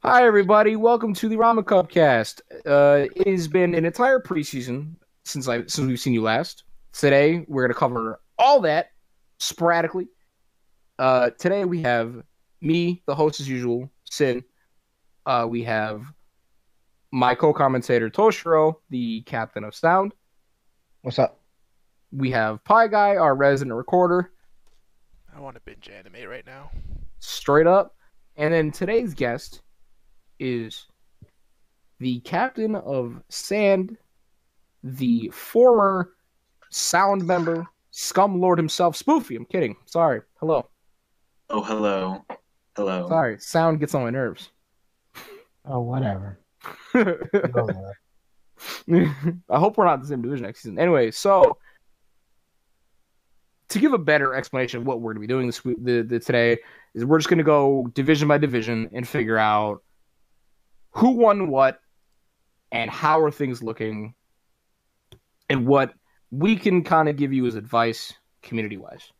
Hi, everybody. Welcome to the RamenCup-Cast. It has been an entire preseason since we've seen you last. Today, we're going to cover all that sporadically. Today, we have me, the host as usual, Sin. We have my co-commentator, Toshiro, the captain of sound. What's up? We have Pie Guy, our resident recorder, I want to binge anime right now. straight up. And then today's guest is the captain of Sand, the former sound member, Scum Lord himself, Spoofy. I'm kidding. Sorry. Hello. Oh, hello. Hello. Sorry. Sound gets on my nerves. Oh, whatever. I hope we're not in the same division next season. Anyway, so to give a better explanation of what we're going to be doing today is we're just going to go division by division and figure out who won what and how are things looking and what we can kind of give you as advice community-wise.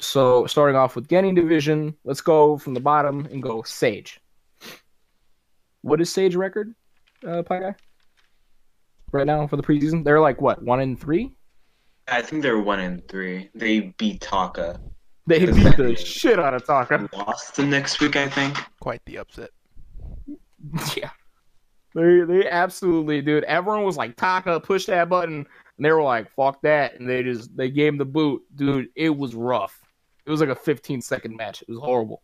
So starting off with Genin division, let's go from the bottom and go Sage. What is Sage record, Pie Guy? Right now for the preseason? They're like, what, 1-3? I think they're 1-3. They beat Taka. They beat the shit out of Taka. Lost the next week, I think. Quite the upset. Yeah. They absolutely, dude. Everyone was like, Taka, push that button. And they were like, fuck that. And they gave him the boot. Dude, it was rough. It was like a 15-second match. It was horrible.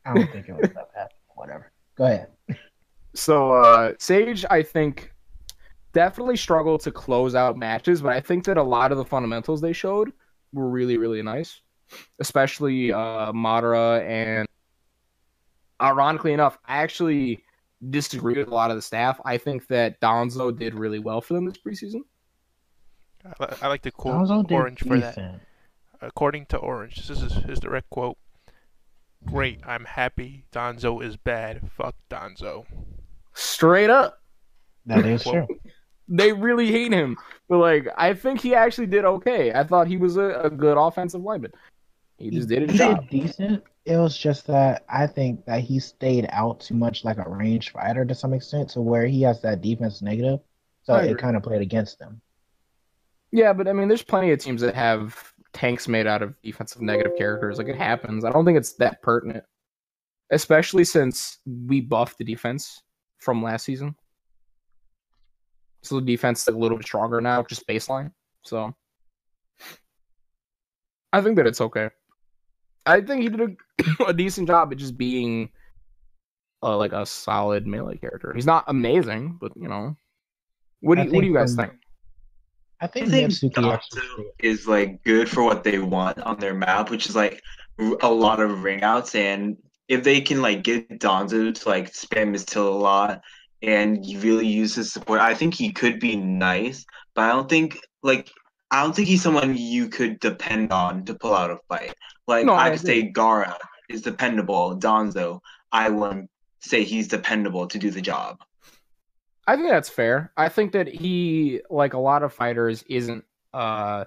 I don't think it was that bad. Whatever. Go ahead. So, Sage, I think, definitely struggled to close out matches, but I think that a lot of the fundamentals they showed were really, really nice. Especially Madara, and ironically enough, I actually disagree with a lot of the staff. I think that Donzo did really well for them this preseason. I like to quote Alonso did Orange for that. decent. According to Orange, this is his direct quote. Great, I'm happy. Donzo is bad. Fuck Donzo. Straight up. That is true. They really hate him. But, like, I think he actually did okay. I thought he was a good offensive lineman. He just did his He job. did decent. It was just that I think that he stayed out too much like a ranged fighter to some extent, to where he has that defense negative. So I it agree. kind of played against him. Yeah, but I mean, there's plenty of teams that have tanks made out of defensive negative characters. Like, it happens. I don't think it's that pertinent, especially since we buffed the defense from last season. So the defense is a little bit stronger now, just baseline. So I think that it's okay. I think he did a decent job at just being like a solid melee character. He's not amazing, but what do you guys think? I I think think Mitsuki actually Donzo is like good for what they want on their map, which is like a lot of ring outs. And if they can like get Donzo to like spam his tilt a lot and you really use his support, I think he could be nice. But I don't think he's someone you could depend on to pull out a fight. Like No, I I could agree. say Gara is dependable. Donzo, I wouldn't say he's dependable to do the job. I think that's fair. I think that he, like a lot of fighters, isn't a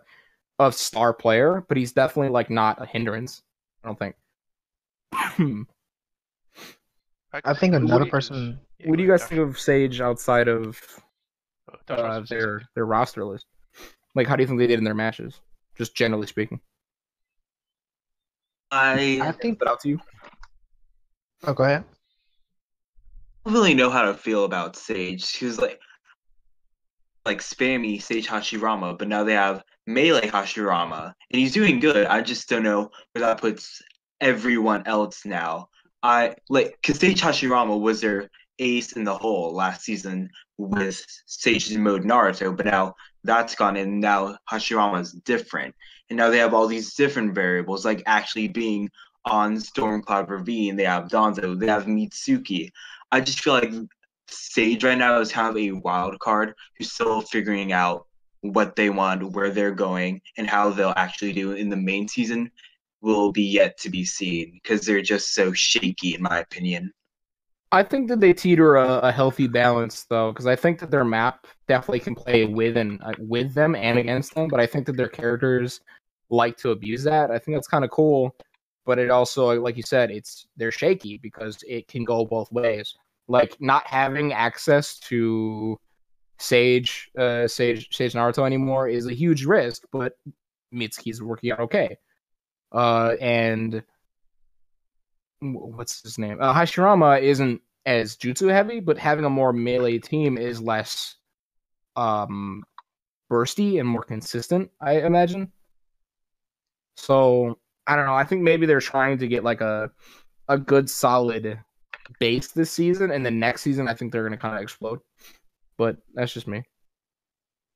star player, but he's definitely like not a hindrance. I don't think. I think What another do you- person. What do you guys think of Sage outside of Josh, their roster list? Like, how do you think they did in their matches? Just generally speaking. I I think. Stood out to you? Oh, go ahead. don't really know how to feel about Sage. She was like spammy Sage Hashirama, but now they have Melee Hashirama, and he's doing good. I just don't know where that puts everyone else now. I like because Sage Hashirama was their ace in the hole last season with Sage mode Naruto, but now that's gone, and now Hashirama is different, and now they have all these different variables, like actually being on Stormcloud Ravine. They have Donzo, they have Mitsuki. I just feel like Sage right now is kind of a wild card who's still figuring out what they want, where they're going, and how they'll actually do in the main season will be yet to be seen because they're just so shaky, in my opinion. I think that they teeter a healthy balance, though, because I think that their map definitely can play with them and against them, but I think that their characters like to abuse that. I think that's kind of cool. but it also, like you said, they're shaky because it can go both ways. Like not having access to Sage Naruto anymore is a huge risk, but Mitsuki's working out okay. And what's his name? Hashirama isn't as jutsu heavy, but having a more melee team is less bursty and more consistent, I imagine. So I don't know. I think maybe they're trying to get like a good solid base this season, and then next season I think they're gonna kind of explode. But that's just me.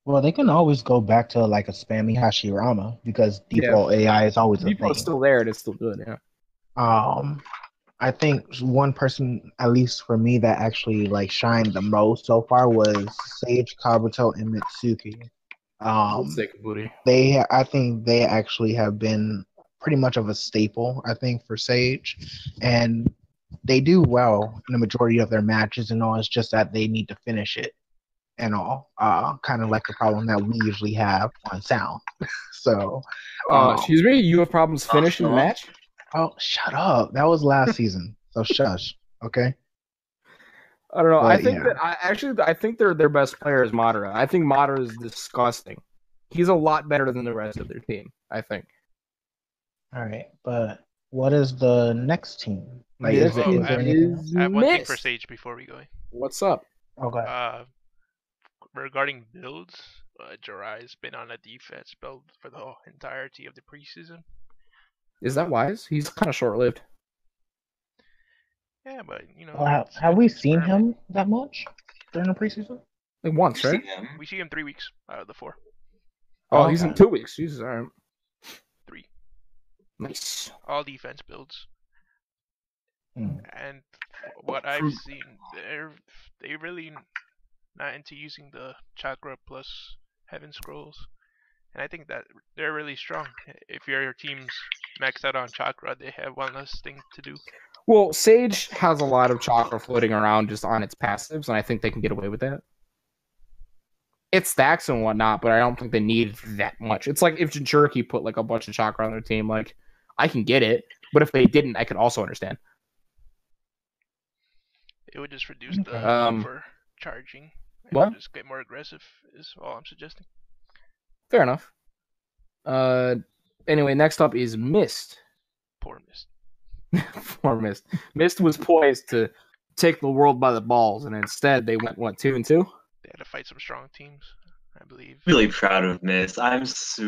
Well, they can always go back to like a spammy Hashirama because default AI is always a Default's thing. still there, and it's still good. Yeah. I think one person, at least for me, that actually like shined the most so far was Sage, Kabuto, and Mitsuki. Booty. I think they actually have been pretty much of a staple, I think, for Sage. And they do well in the majority of their matches and all. It's just that they need to finish it and all. Kind of like the problem that we usually have on sound. So excuse me, you have problems finishing the match? Oh, shut up. That was last season. So shush. Okay. I don't know. But, I think that I think their best player is Madara. I think Madara is disgusting. He's a lot better than the rest of their team, I think. All right, but what is the next team? Like, This is there anything else? I have one thing for Sage before we go. What's up? Okay. Regarding builds, Jiraiya's been on a defense build for the whole entirety of the preseason. Is that wise? He's kind of short-lived. Yeah, but you know. Well, have we seen him that much during the preseason? Like once, right? We see him 3 weeks out of the 4. Oh, he's in 2 weeks. Jesus, all right. 3. Nice. All defense builds. Hmm. And what I've seen, they really not into using the chakra plus heaven scrolls. And I think that they're really strong. If your team's maxed out on chakra, they have one less thing to do. Well, Sage has a lot of chakra floating around just on its passives, and I think they can get away with that. It stacks and whatnot, but I don't think they need that much. It's like if Jinchuriki put like a bunch of chakra on their team, like I can get it, but if they didn't, I could also understand. It would just reduce the over charging. And just get more aggressive is all I'm suggesting. Fair enough. Anyway, next up is Mist. Poor Mist. Poor Mist. Mist was poised to take the world by the balls, and instead they went, 2-2? They had to fight some strong teams, I believe. Really proud of Mist. I'm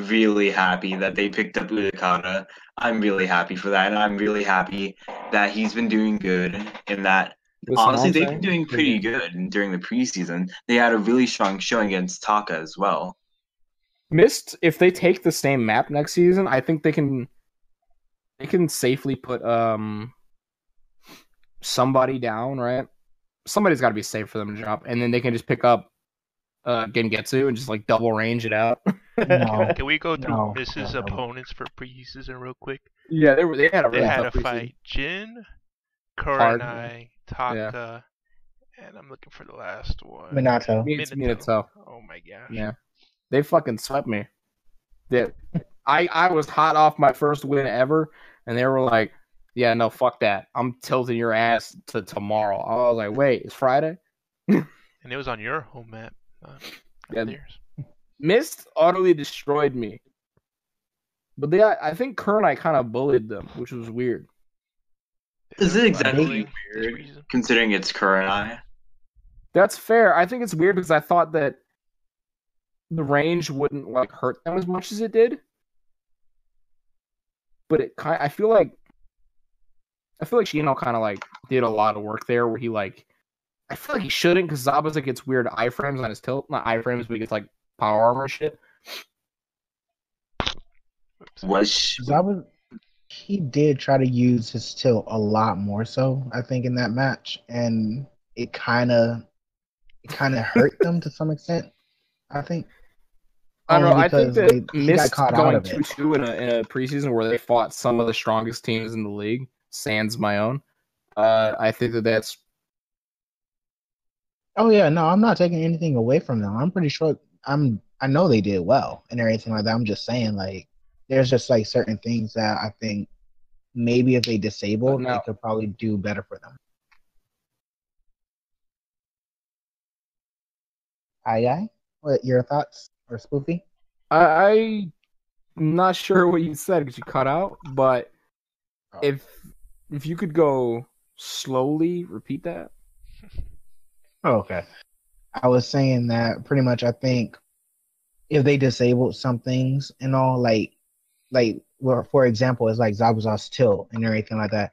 really happy that they picked up Utakata. I'm really happy for that, and I'm really happy that he's been doing good and that honestly, they've been doing pretty good during the preseason. They had a really strong showing against Taka as well. Mist, if they take the same map next season, I think they can safely put somebody down, right? Somebody's got to be safe for them to drop, and then they can just pick up Gengetsu and just like double range it out. No. Can we go through Mist's opponents for preseason real quick? Yeah, they had to fight Jin, Kurenai, Taka, and I'm looking for the last one. Minato. Oh my gosh. Yeah. They fucking swept me. I was hot off my first win ever, and they were like, yeah, no, fuck that. I'm tilting your ass to tomorrow. I was like, wait, it's Friday? And it was on your home map. Theirs. Mist utterly destroyed me. But I think Kurenai kind of bullied them, which was weird. Is it exactly weird, considering it's Kurenai? That's fair. I think it's weird because I thought that the range wouldn't like hurt them as much as it did. But I feel like Shino kind of like did a lot of work there where he like I feel like he shouldn't because Zabuza gets weird iframes on his tilt. Not iframes, but he gets like power armor shit. Zabuza, he did try to use his tilt a lot more so, I think, in that match. And it kind of hurt them to some extent, I think. I don't know. I think that Mist going 2-2 in a preseason where they fought some of the strongest teams in the league, sans my own. I think that's. Oh yeah, no, I'm not taking anything away from them. I'm pretty sure I know they did well and everything like that. I'm just saying, like, there's just like certain things that I think maybe if they disabled, now- it could probably do better for them. Hi, what your thoughts or Spoofy? I'm not sure what you said because you cut out, but if you could go slowly, repeat that. Okay. I was saying that pretty much I think if they disabled some things and all, like well, for example, it's like Zabuza's tilt and everything like that.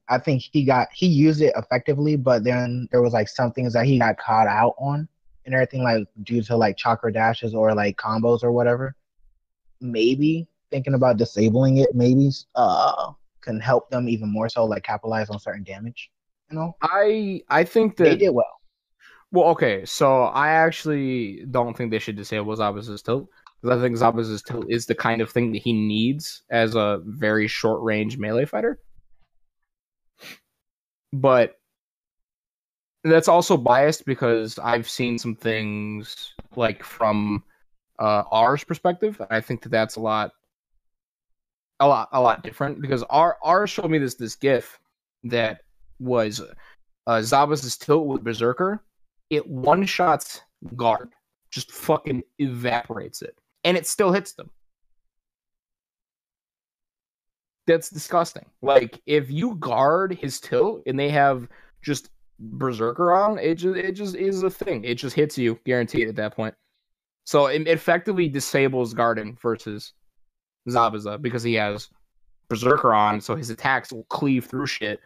I think he used it effectively, but then there was like some things that he got caught out on and everything, like due to like chakra dashes or like combos or whatever. Maybe thinking about disabling it, maybe can help them even more so, like capitalize on certain damage. You know, I think they that. did well. Well, okay, so I actually don't think they should disable Zabuza's tilt because I think Zabuza's tilt is the kind of thing that he needs as a very short range melee fighter. But that's also biased because I've seen some things like from R's perspective. I think that that's a lot different because R showed me this GIF that was Zabuza's tilt with Berserker. It one shots guard, just fucking evaporates it, and it still hits them. That's disgusting. Like if you guard his tilt and they have just Berserker on, it just is a thing. It just hits you, guaranteed at that point. So it effectively disables Garden versus Zabuza because he has Berserker on, so his attacks will cleave through shit,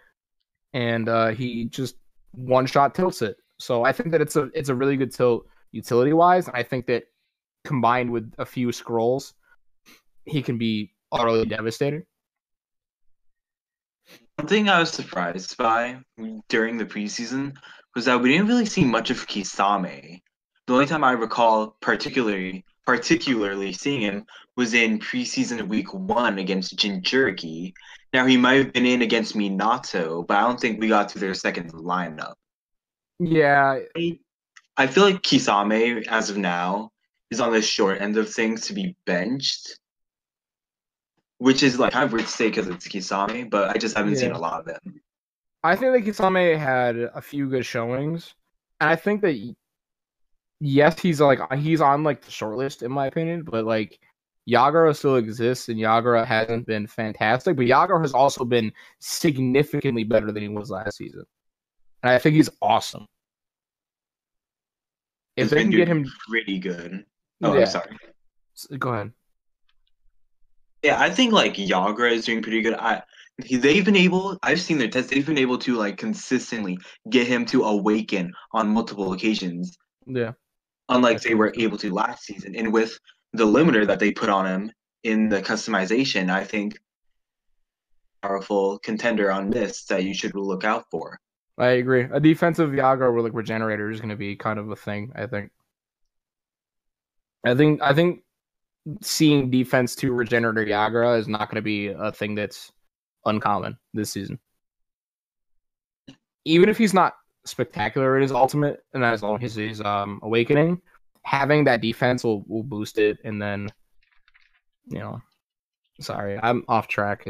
and he just one shot tilts it. So I think that it's a really good tilt utility wise, and I think that combined with a few scrolls, he can be utterly devastating. One thing I was surprised by during the preseason was that we didn't really see much of Kisame. The only time I recall particularly seeing him was in preseason week 1 against Jinchuriki. Now he might have been in against Minato, but I don't think we got to their second lineup. Yeah, I feel like Kisame, as of now, is on the short end of things to be benched, which is like kind of weird to say because it's Kisame, but I just haven't seen a lot of him. I think that Kisame had a few good showings, and I think that yes, he's on like the short list in my opinion, but like Yagura still exists, and Yagura hasn't been fantastic, but Yagura has also been significantly better than he was last season, and I think he's awesome. If He's they been can get doing him, pretty good. Oh, yeah. I'm sorry. Go ahead. Yeah, I think like Yagra is doing pretty good. I've seen their tests. They've been able to like consistently get him to awaken on multiple occasions, Yeah, unlike they were able to last season. And with the limiter that they put on him in the customization, I think powerful contender on this that you should look out for. I agree. A defensive Yagura with like regenerator is going to be kind of a thing. I think seeing defense to regenerator Yagura is not going to be a thing that's uncommon this season. Even if he's not spectacular in his ultimate and as long as his awakening, having that defense will boost it. And then, sorry, I'm off track.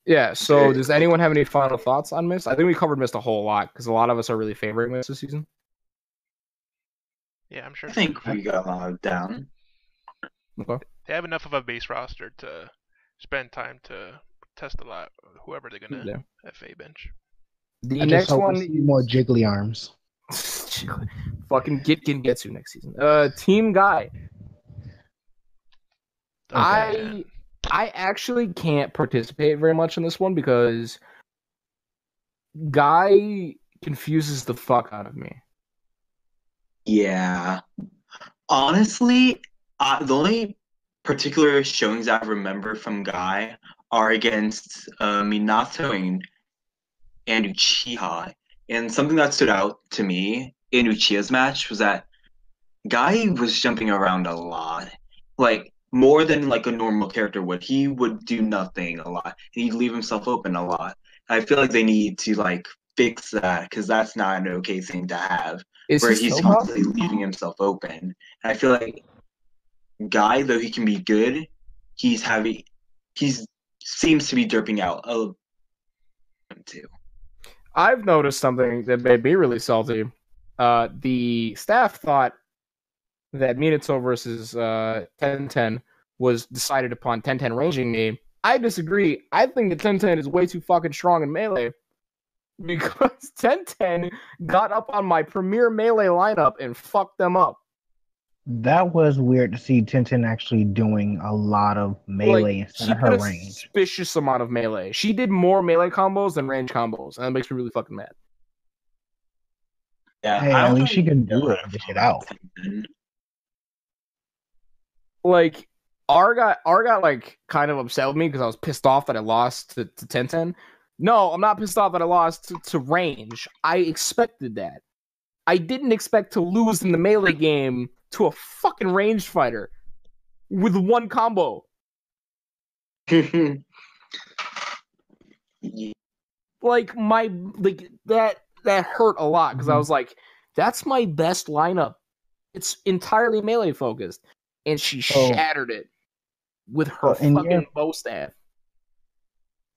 Yeah, so does anyone have any final thoughts on Mist? I think we covered Mist a whole lot because a lot of us are really favoring Mist this season. Yeah, I'm sure. I think we got a lot down. Okay. They have enough of a base roster to spend time to test a lot, whoever they're going to FA bench. The I next hope one we see more jiggly arms. Fucking get Gengetsu next season. Team Guy. Okay. I actually can't participate very much in this one because Guy confuses the fuck out of me. Yeah. Honestly, the only particular showings I remember from Guy are against Minato and Uchiha. And something that stood out to me in Uchiha's match was that Guy was jumping around a lot. Like, more than like a normal character would. He would do nothing a lot. And he'd leave himself open a lot. I feel like they need to like fix that because that's not an okay thing to have. Where he's constantly leaving himself open. And I feel like Guy, though he can be good, he's seems to be derping out a little too. I've noticed something that made me really salty. The staff thought that Minato versus 10-10 was decided upon 10-10 ranging me. I disagree. I think that 10-10 is way too fucking strong in melee because 10-10 got up on my premier melee lineup and fucked them up. That was weird to see Tintin actually doing a lot of melee instead of her range. Suspicious amount of melee. She did more melee combos than range combos, and that makes me really fucking mad. Yeah, hey, at least she can do it and dish it out. Like, R got like kind of upset with me because I was pissed off that I lost to 10-10. No, I'm not pissed off that I lost to range. I expected that. I didn't expect to lose in the melee game to a fucking ranged fighter with one combo. Yeah. Like that hurt a lot because I was like, that's my best lineup. It's entirely melee focused, and she shattered it with her fucking bow staff.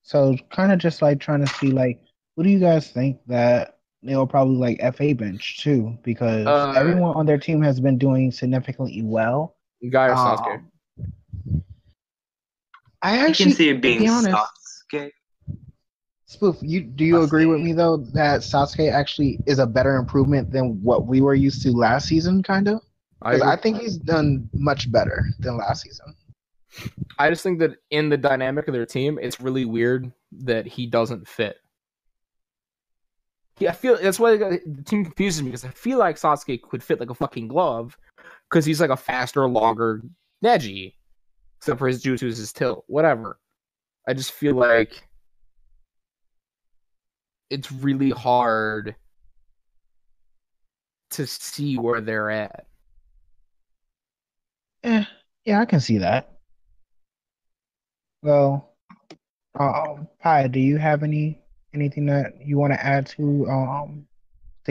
So kind of just like trying to see like, what do you guys think that they'll probably like FA bench too? Because everyone on their team has been doing significantly well. Guy or Sasuke? I actually can see it being Sasuke. Spoof, do you agree with me though that Sasuke actually is a better improvement than what we were used to last season, kind of? Because I think he's done much better than last season. I just think that in the dynamic of their team, it's really weird that he doesn't fit. I feel that's why the team confuses me because I feel like Sasuke could fit like a fucking glove because he's like a faster, longer Neji, except for his jutsu is his tilt, whatever. I just feel like it's really hard to see where they're at. Yeah, I can see that. Well, Pi, do you have anything that you want to add to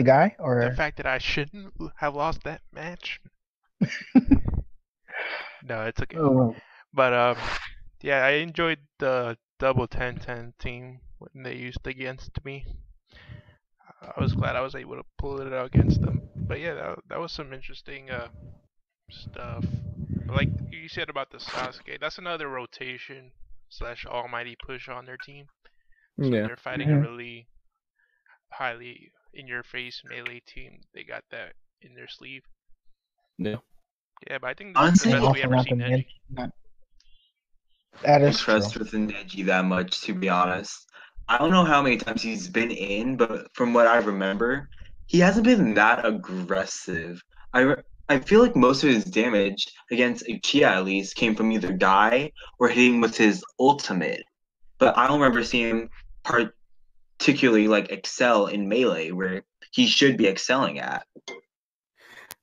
Guy or the fact that I shouldn't have lost that match? No, it's okay. But yeah, I enjoyed the double 10-10 team when they used against me. I was glad I was able to pull it out against them. But yeah, that was some interesting stuff. Like you said about the Sasuke, that's another rotation / almighty push on their team. So they're fighting a really highly in-your-face melee team. They got that in their sleeve. Yeah. Yeah, but I think this is the best we ever seen Neji. That is true. Impressed with Neji that much, to be honest. I don't know how many times he's been in, but from what I remember, he hasn't been that aggressive. I feel like most of his damage against Uchiha at least came from either Guy or hitting with his ultimate. But I don't remember seeing him particularly like excel in melee where he should be excelling at.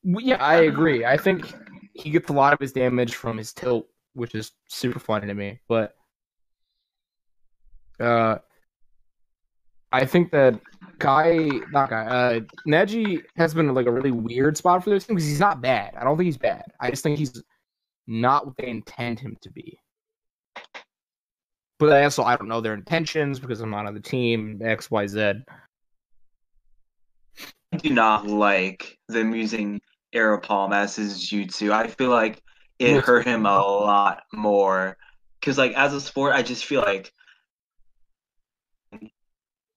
Yeah, I agree. I think he gets a lot of his damage from his tilt, which is super funny to me. But I think that Neji has been like a really weird spot for this team because he's not bad. I don't think he's bad. I just think he's not what they intend him to be. But also, I don't know their intentions because I'm not on the team, X, Y, Z. I do not like them using Arrow Palm as his jutsu. I feel like it hurt him a lot more. Because, like, as a sport, I just feel like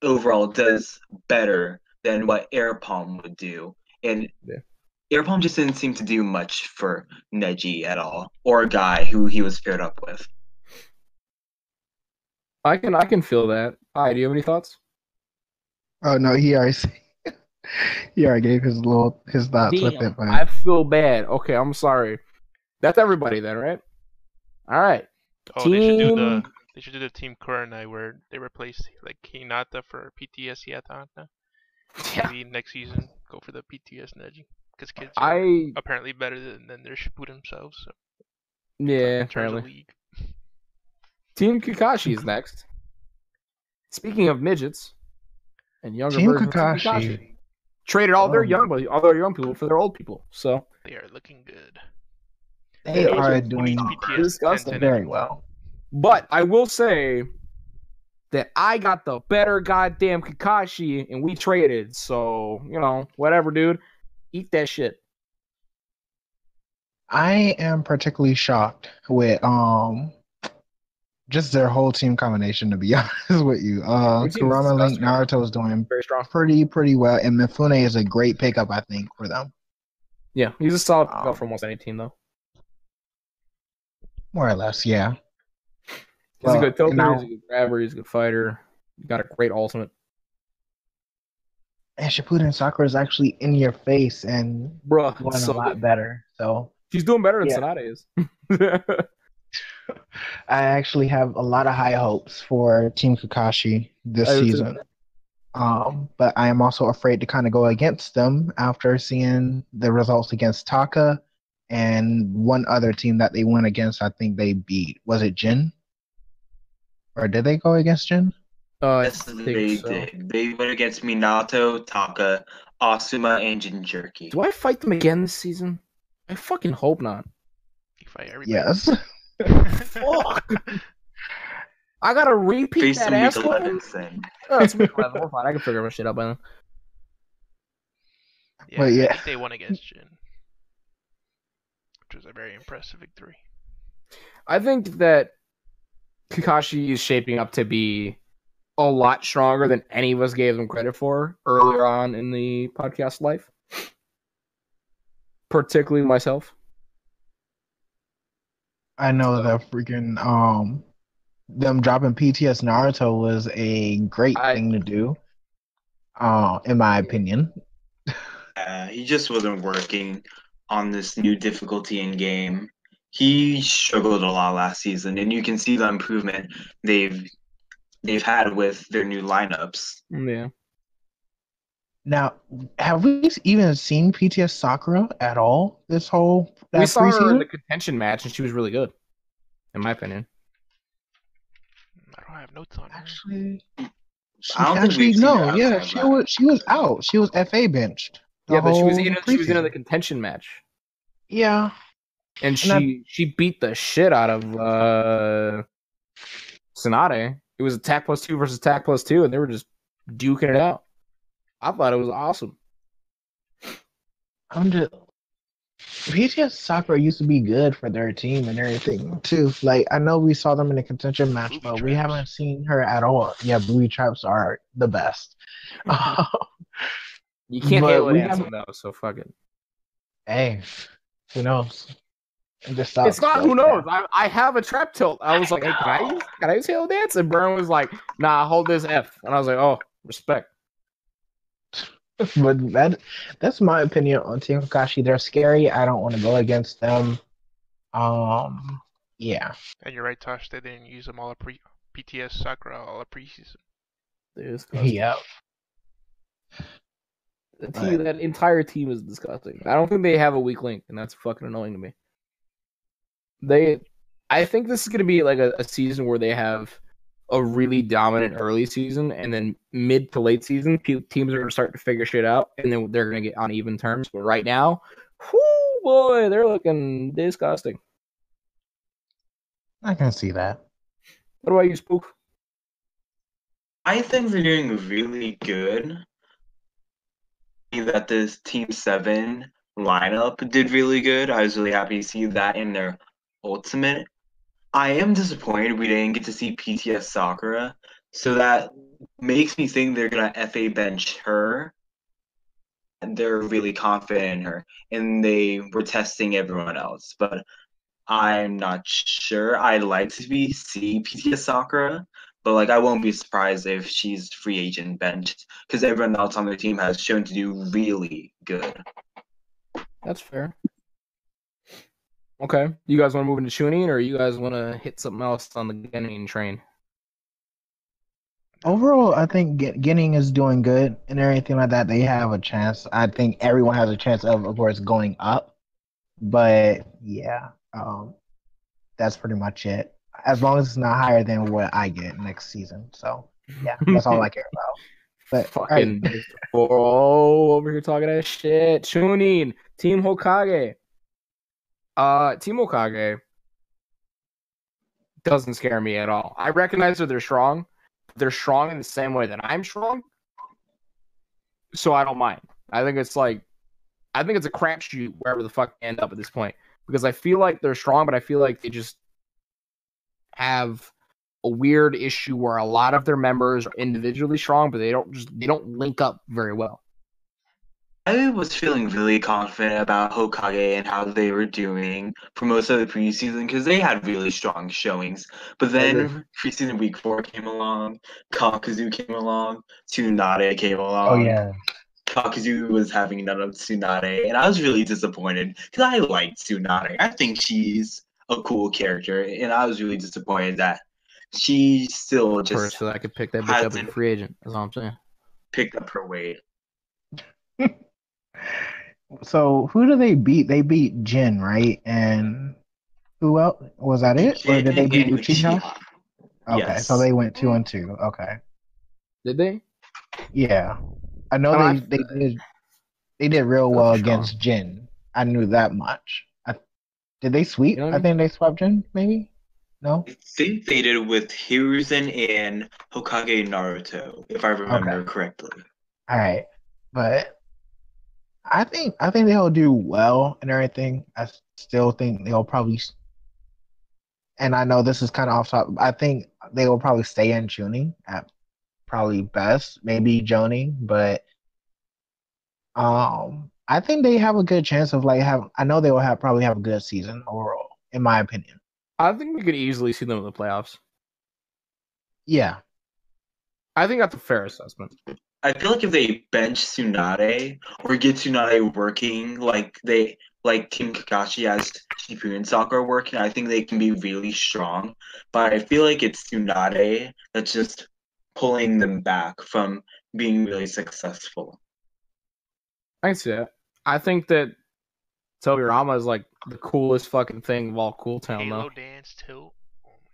overall does better than what Air Palm would do. And Air Palm just didn't seem to do much for Neji at all, or a guy who he was paired up with. I can feel that. Hi, do you have any thoughts? Oh no, he already gave his thoughts with it. I feel bad. Okay, I'm sorry. That's everybody then, right? All right. Oh, team... they should do the Team Kurenai where they replace like Hinata for PTS Yatana. Yeah. Maybe next season go for the PTS Neji because kids are apparently better than their Shippuden themselves. So. Yeah, apparently. Team Kakashi is next. Speaking of midgets and younger versions of Kakashi, traded all their young people for their old people. So they are looking good. They are doing BTS disgusting. very well. But I will say that I got the better goddamn Kakashi and we traded. So, whatever, dude. Eat that shit. I am particularly shocked with just their whole team combination, to be honest with you. Their team is Kurama Link disgusting. Naruto is doing Very strong. pretty well, and Mifune is a great pickup, I think, for them. Yeah, he's a solid pickup for almost any team, though. More or less, yeah. He's a good and tilter, now- he's a good grabber, he's a good fighter. He got a great ultimate. And Shippuden Sakura is actually in your face and Bruh, doing so a lot good. better. So She's doing better than Yeah. Sonata is. I actually have a lot of high hopes for Team Kakashi this I do too. season. But I am also afraid to kind of go against them after seeing the results against Taka and one other team that they went against. I think they beat. Was it Jin? Or did they go against Jin? I Yes, think they so. did. They went against Minato, Taka, Asuma, and Jinchuriki. Do I fight them again this season? I fucking hope not. You fight everybody. Yes. Fuck. I gotta repeat Face that the week ass 11 whooping? thing. Oh, it's week 11. We're fine. I can figure my shit out by then. Yeah, But I yeah. think they won against Jin, which was a very impressive victory. I think that Kakashi is shaping up to be a lot stronger than any of us gave him credit for earlier on in the podcast life. Particularly myself. I know that freaking them dropping PTS Naruto was a great thing to do. In my opinion. He just wasn't working on this new difficulty in game. He struggled a lot last season, and you can see the improvement they've had with their new lineups. Yeah. Now, have we even seen PTS Sakura at all this whole We saw her in preseason? the contention match, and she was really good, in my opinion. I don't have notes on her. Actually, I don't think we've seen her outside she that. was out. She was FA benched. Yeah, but she was whole in the preseason. contention match, Yeah, and she beat the shit out of Sonata. It was attack +2 versus attack +2, and they were just duking it out. I thought it was awesome. I'm just PTS Sakura used to be good for their team and everything too. Like I know we saw them in a contention match, Booby but we traps. haven't seen her at all. Yeah, booby traps are the best. You can't But handle we it, haven't- though, so fuck it. Hey, who knows? It just It's sucks, not but who knows. yeah. I have a trap tilt. I was like, hey, can I use Halo Dance? And Brian was like, nah, hold this F. And I was like, oh, respect. But that's my opinion on Team Kakashi. They're scary. I don't want to go against them. Yeah. And you're right, Tosh. They didn't use them all PTS Sakura all a preseason. Yeah. That entire team is disgusting. I don't think they have a weak link, and that's fucking annoying to me. I think this is going to be like a season where they have a really dominant early season, and then mid to late season, teams are going to start to figure shit out, and then they're going to get on even terms. But right now, whoo, boy, they're looking disgusting. I can see that. What about you, Spook? I think they're doing really good. That this Team 7 lineup did really good. I was really happy to see that in their ultimate. I am disappointed we didn't get to see PTS Sakura, so that makes me think they're gonna FA bench her. And they're really confident in her, and they were testing everyone else. But I'm not sure. I'd like to see PTS Sakura, but like I won't be surprised if she's free agent benched because everyone else on their team has shown to do really good. That's fair. Okay. You guys want to move into Chunin, or you guys want to hit something else on the Genin train? Overall, I think Ginning is doing good and everything like that. They have a chance. I think everyone has a chance of course, going up. But yeah, that's pretty much it. As long as it's not higher than what I get next season. So yeah, that's all I care about. But Fucking over here talking that shit. Chunin, Team Hokage. Team Hokage doesn't scare me at all. I recognize that they're strong. They're strong in the same way that I'm strong, so I don't mind. I think it's a crapshoot wherever the fuck they end up at this point, because I feel like they're strong, but I feel like they just have a weird issue where a lot of their members are individually strong, but they don't link up very well. I was feeling really confident about Hokage and how they were doing for most of the preseason because they had really strong showings. But then preseason week 4 came along, Kakuzu came along, Tsunade came along. Oh yeah. Kakuzu was having none of Tsunade, and I was really disappointed because I like Tsunade. I think she's a cool character, and I was really disappointed that she still just First, so I could pick that bitch up as a free agent. That's all I'm saying. Picked up her weight. So who do they beat? They beat Jin, right? And who else? Was that it? Or did they beat Uchiha? Okay, Yes. so they went 2-2. Okay. Did they? Yeah. I know they did real well against Jin. I knew that much. Did they sweep? You know what I mean? think they swept Jin, maybe? No? I think they did with Hiruzen and Hokage Naruto, if I remember correctly. All right. But I think they'll do well and everything. I still think they'll probably, and I know this is kind of off topic. I think they will probably stay in Chunin at probably best, maybe Jonin, but I think they have a good chance of I know they will probably have a good season overall, in my opinion. I think we could easily see them in the playoffs. Yeah. I think that's a fair assessment. I feel like if they bench Tsunade or get Tsunade working like Team Kakashi has Shippuden Soccer working, I think they can be really strong. But I feel like it's Tsunade that's just pulling them back from being really successful. I can see that. I think that Tobirama is like the coolest fucking thing of all Cool Town, Halo though. dance too.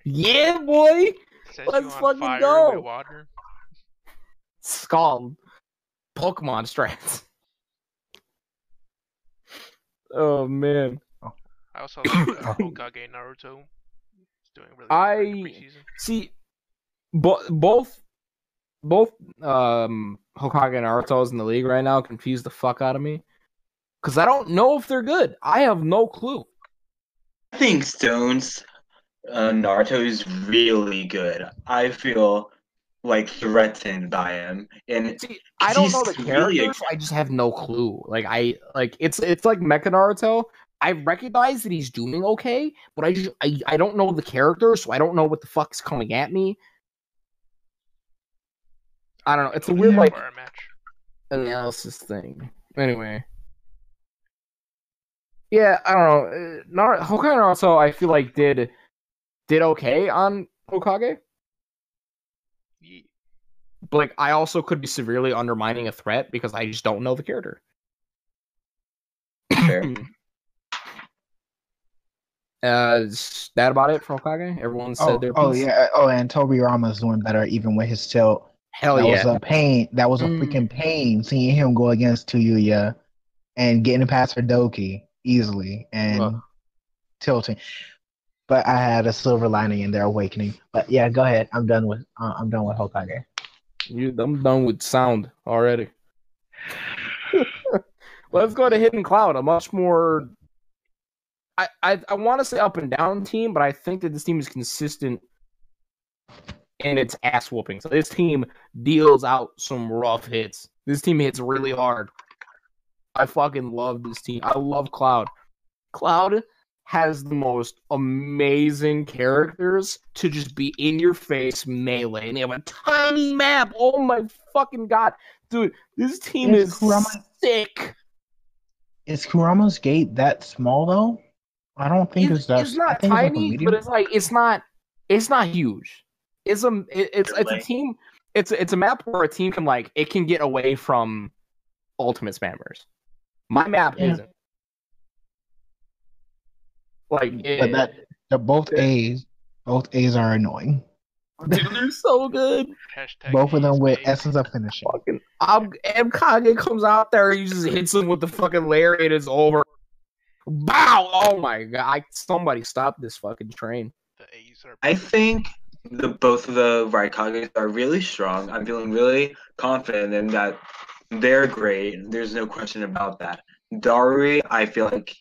Yeah, boy! Sets Let's you on fucking fire go! With water. Skull. Pokemon strats. Oh, man. I also like Hokage Naruto. He's doing really well in the preseason. See, both Hokage and Naruto's in the league right now confuse the fuck out of me. Because I don't know if they're good. I have no clue. I think Stone's Naruto is really good. I feel like threatened by him, and see, I don't know the characters. I just have no clue. It's like Mecha Naruto. I recognize that he's doing okay, but I don't know the character, so I don't know what the fuck's coming at me. I don't know. It's a weird analysis thing. Anyway. Yeah, I don't know. Hokage Naruto, I feel like did okay on Hokage. Yeah. But I also could be severely undermining a threat because I just don't know the character. Fair. Is that about it for Hokage? Everyone said their piece? Oh yeah. Oh, and Tobirama's doing better even with his tilt. Hell that yeah. Was a pain. That was a freaking pain seeing him go against Tuyuya and getting past her Doki easily and tilting. But I had a silver lining in there, awakening. But yeah, go ahead. I'm done with Hokage. I'm done with sound already. Let's go to Hidden Cloud, a much more I want to say up and down team, but I think that this team is consistent in its ass whooping. So this team deals out some rough hits. This team hits really hard. I fucking love this team. I love Cloud. Cloud has the most amazing characters to just be in your face melee, and they have a tiny map. Oh my fucking god, dude! This team is sick. Is Kurama's gate that small though? I don't think it's that. It's not tiny, but it's not huge. It's a team. It's a map where a team can it can get away from ultimate spammers. My map isn't. Both A's are annoying. Dude, they're so good. Both of them with essence of finishing. Kage comes out there, he just hits him with the fucking lariat, it's over. Bow! Oh my god! Somebody stop this fucking train. The A's are. I think both of the Raikages are really strong. I'm feeling really confident in that they're great. There's no question about that. Dari, I feel like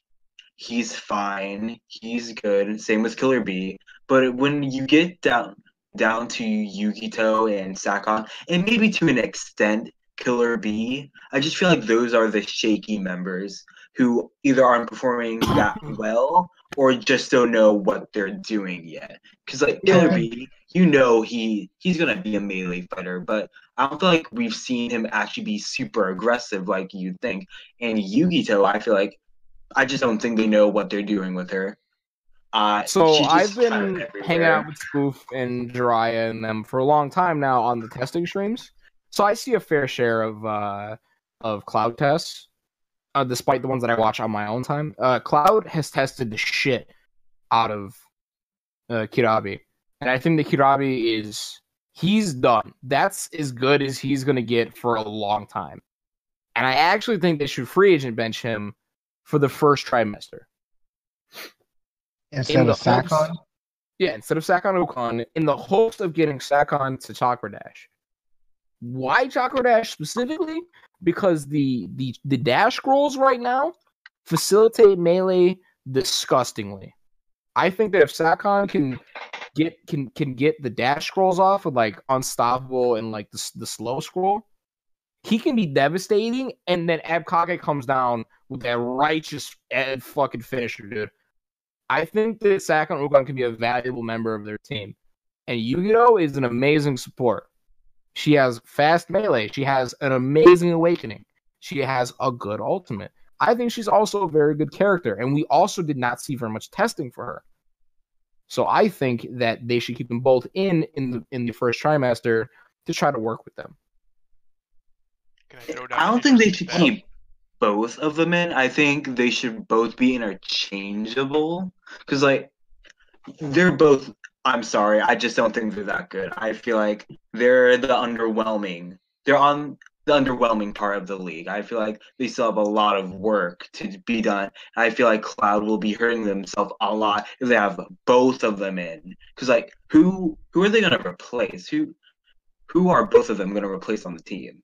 he's fine. He's good. Same with Killer B. But when you get down to Yukito and Sakon, and maybe to an extent Killer B, I just feel like those are the shaky members who either aren't performing that well or just don't know what they're doing yet. Because like Killer Yeah. B, he's gonna be a melee fighter, but I don't feel like we've seen him actually be super aggressive like you'd think. And Yukito, I feel like I just don't think they know what they're doing with her. So She's I've just kind of been hanging out everywhere. with Spoof and Jiraiya and them for a long time now on the testing streams. So I see a fair share of Cloud tests, despite the ones that I watch on my own time. Cloud has tested the shit out of Kirabi, and I think that he's done. That's as good as he's gonna get for a long time. And I actually think they should free agent bench him for the first trimester. Instead of Sakon? Yeah, instead of Sakon Ukon, in the hopes of getting Sakon to Chakra Dash. Why Chakra Dash specifically? Because the dash scrolls right now facilitate melee disgustingly. I think that if Sakon can get the dash scrolls off with like unstoppable and like the slow scroll, he can be devastating. And then Abkage comes down with that righteous fucking finisher, dude. I think that Sakon Ukon can be a valuable member of their team. And Yu-Gi-Oh! Is an amazing support. She has fast melee. She has an amazing awakening. She has a good ultimate. I think she's also a very good character. And we also did not see very much testing for her. So I think that they should keep them both in the first trimester to try to work with them. I don't think they should keep both of them in. I think they should both be interchangeable. Because, like, they're both. I'm sorry, I just don't think they're that good. I feel like they're the underwhelming. They're on the underwhelming part of the league. I feel like they still have a lot of work to be done. I feel like Cloud will be hurting themselves a lot if they have both of them in. Because, like, who are they going to replace? Who are both of them going to replace on the team?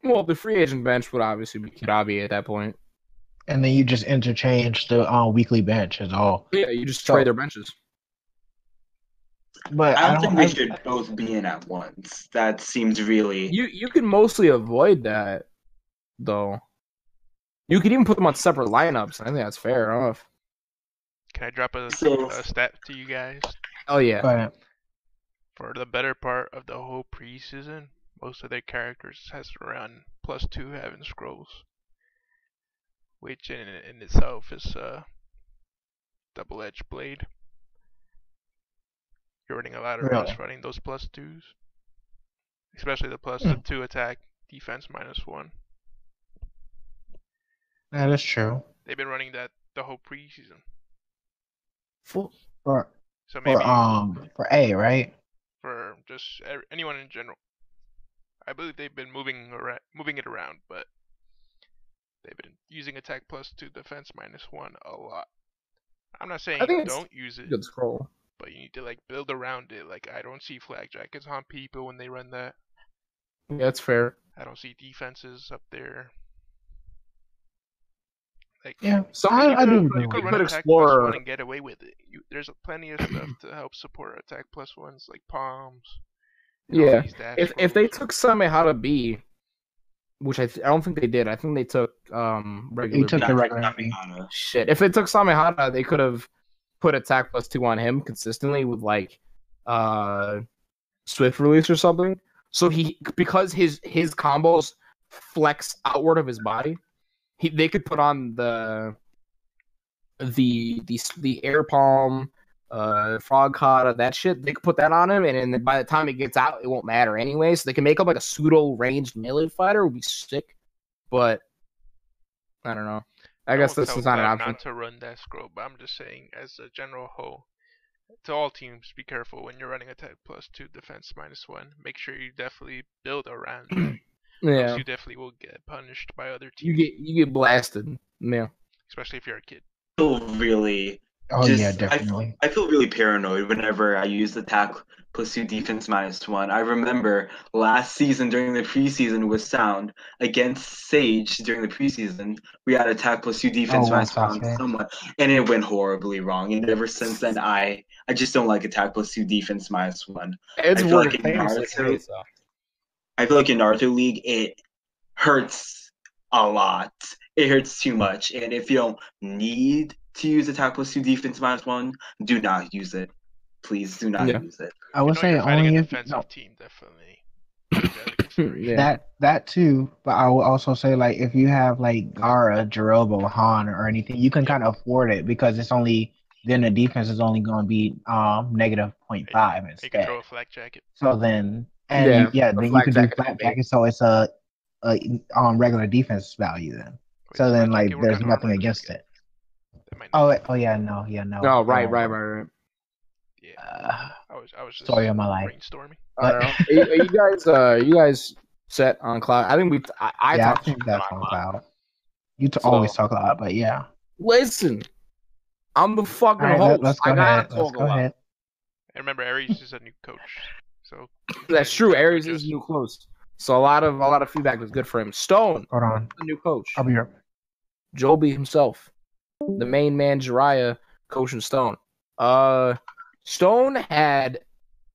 Well, the free agent bench would obviously be Kirabi at that point. And then you just interchange the weekly bench as all. Yeah, you just trade their benches. But I don't think they should both be in at once. That seems really. You can mostly avoid that, though. You could even put them on separate lineups. I think that's fair enough. Can I drop a stat to you guys? Oh yeah. For the better part of the whole preseason, most of their characters has around +2 Heaven Scrolls, which in itself is a double-edged blade. You're running a lot of risks running those +2s, especially the +2 attack, defense -1. That is true. They've been running that the whole preseason. For A, right? For just anyone in general. I believe they've been moving it around, but they've been using attack +2, defense -1 a lot. I'm not saying don't use it. Good scroll. But you need to like build around it. Like I don't see flag jackets on people when they run that. Yeah, that's fair. I don't see defenses up there. Like yeah, I do. You could run attack +1 and get away with it. There's plenty of stuff to help support attack +1s like palms. Yeah, if they took Samehada B, which I don't think they did. I think they took regular. They took the regular B. Shit, if they took Samehada, they could have put attack +2 on him consistently with like swift release or something. So because his combos flex outward of his body, they could put on the air palm, frog kata, that shit. They could put that on him, and then by the time it gets out, it won't matter anyway. So they can make up like a pseudo ranged melee fighter. Would be sick, but I don't know. I guess this is not an option. Not to run that scroll, but I'm just saying, as a general whole, to all teams, be careful when you're running attack +2, defense -1. Make sure you definitely build around that. Yeah, you definitely will get punished by other teams. You get blasted. Yeah, especially if you're a kid. feel really Oh yeah, definitely. I feel really paranoid whenever I use attack plus 2 defense minus 1. I remember last season during the preseason with Sound against Sage during the preseason, we had attack plus 2 defense minus 1 on someone, and it went horribly wrong. And ever since then, I just don't like attack plus 2 defense minus 1. It's I feel working like in famously Naruto, great, so. I feel like in Naruto League, it hurts a lot. It hurts too much. And if you don't need to use attack plus 2 defense minus 1, do not use it. Please do not use it. I would say you're fighting only a if defensive team, definitely. Take that into consideration. that too. But I will also say like if you have like Gara, Jirobo, Han, or anything, you can kind of afford it because it's only then the defense is only going to be negative 0.5 instead. You can throw a flak jacket. So then Yeah, then you can do flat jacket. So it's a regular defense value then. Wait, So then flat like jacket work there's on nothing armor against jacket? it. Oh yeah, no. No, right. Yeah. I was just story of my life. brainstorming. I don't know. Are you guys set on Cloud? I think I think that's on Cloud. You always talk a lot, but yeah. Listen, I'm the fucking host. Let's go ahead. Let's go ahead. And remember, Aries is a new coach, so that's true. Aries is new coach, so a lot of feedback was good for him. Stone, hold on, the new coach. I'll be here. Joby himself, the main man, Jiraiya, coaching Stone. Stone had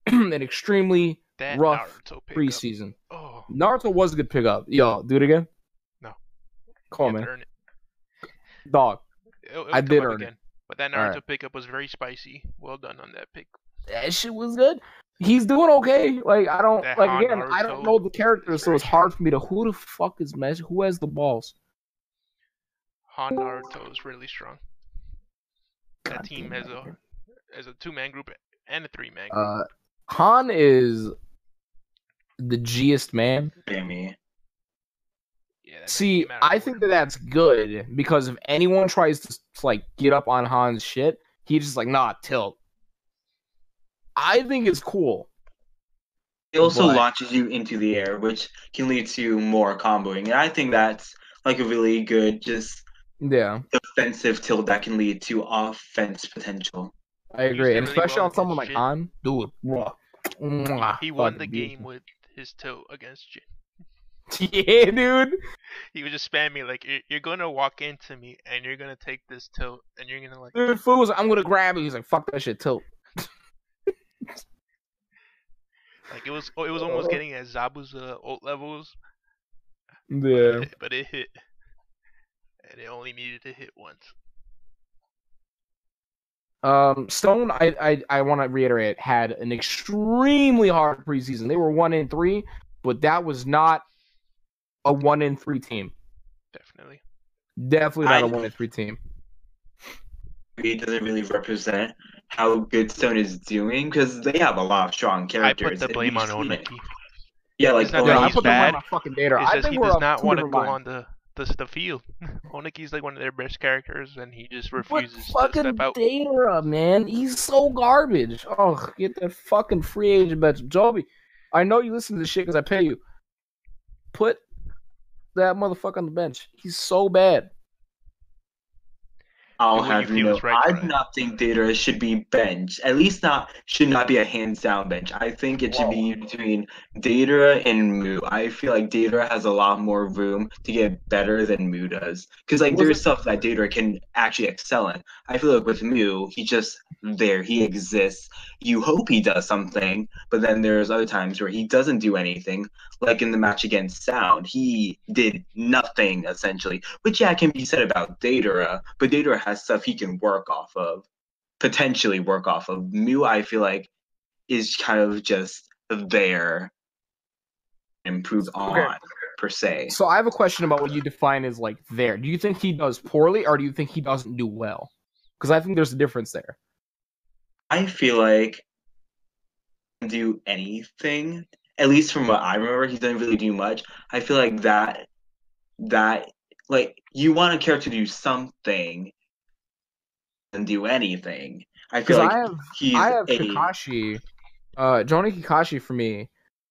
an extremely rough preseason. Oh. Naruto was a good pickup. Yo, do it again. No. Come on, man. Dog. I did earn it. But that Naruto pickup was very spicy. Well done on that pick. That shit was good. He's doing okay. Like I don't I don't know the characters, so it's hard for me to who the fuck is Mesh? Who has the balls? Han Naruto is really strong. That team has a 2-man group and a 3-man group. Han is the G-est man. Sammy. Yeah, see, I think that's good because if anyone tries to like get up on Han's shit, he's just like, nah, tilt. I think it's cool. It also launches you into the air, which can lead to more comboing. And I think that's like a really good defensive tilt that can lead to offense potential. I agree. And especially on someone like Han. Dude. He won the game with his tilt against Jin. Yeah, dude. He was just spamming like, you're gonna walk into me and you're gonna take this tilt and you're gonna like. Dude, Fu was like, I'm gonna grab it. He's like, fuck that shit, tilt. Like it was almost getting at Zabu's ult levels. Yeah. But it hit, and it only needed to hit once. Stone, I want to reiterate, had an extremely hard preseason. They were 1-3, but that was not a 1-3 team. Definitely not a 1-3 team. It doesn't really represent how good Stone is doing because they have a lot of strong characters. I put the blame on Oniki. Yeah, like I put the blame on fucking Data. I think he does not want to go on the field. Oniki's like one of their best characters, and he just refuses to step out. Data, man, he's so garbage. Oh, get that fucking free agent bet, Joby. I know you listen to this shit because I pay you. Put that motherfucker on the bench. He's so bad. I'll have you know, I do not think Data should be benched. At least should not be a hands down bench. I think it should be between Data and Mu. I feel like Data has a lot more room to get better than Mu does. Because like there's stuff that Data can actually excel in. I feel like with Mu, he's just there. He exists. You hope he does something, but then there's other times where he doesn't do anything. Like in the match against Sound, he did nothing essentially. Which can be said about Data, but Data has stuff he can potentially work off of. Mu, I feel like, is kind of just there, improve on per se. So I have a question about what you define as like there. Do you think he does poorly, or do you think he doesn't do well? Because I think there's a difference there. I feel like he doesn't do anything. At least from what I remember, he doesn't really do much. I feel like that like you want a character to do something and do anything. I feel like I have Kakashi. Johnny Kakashi for me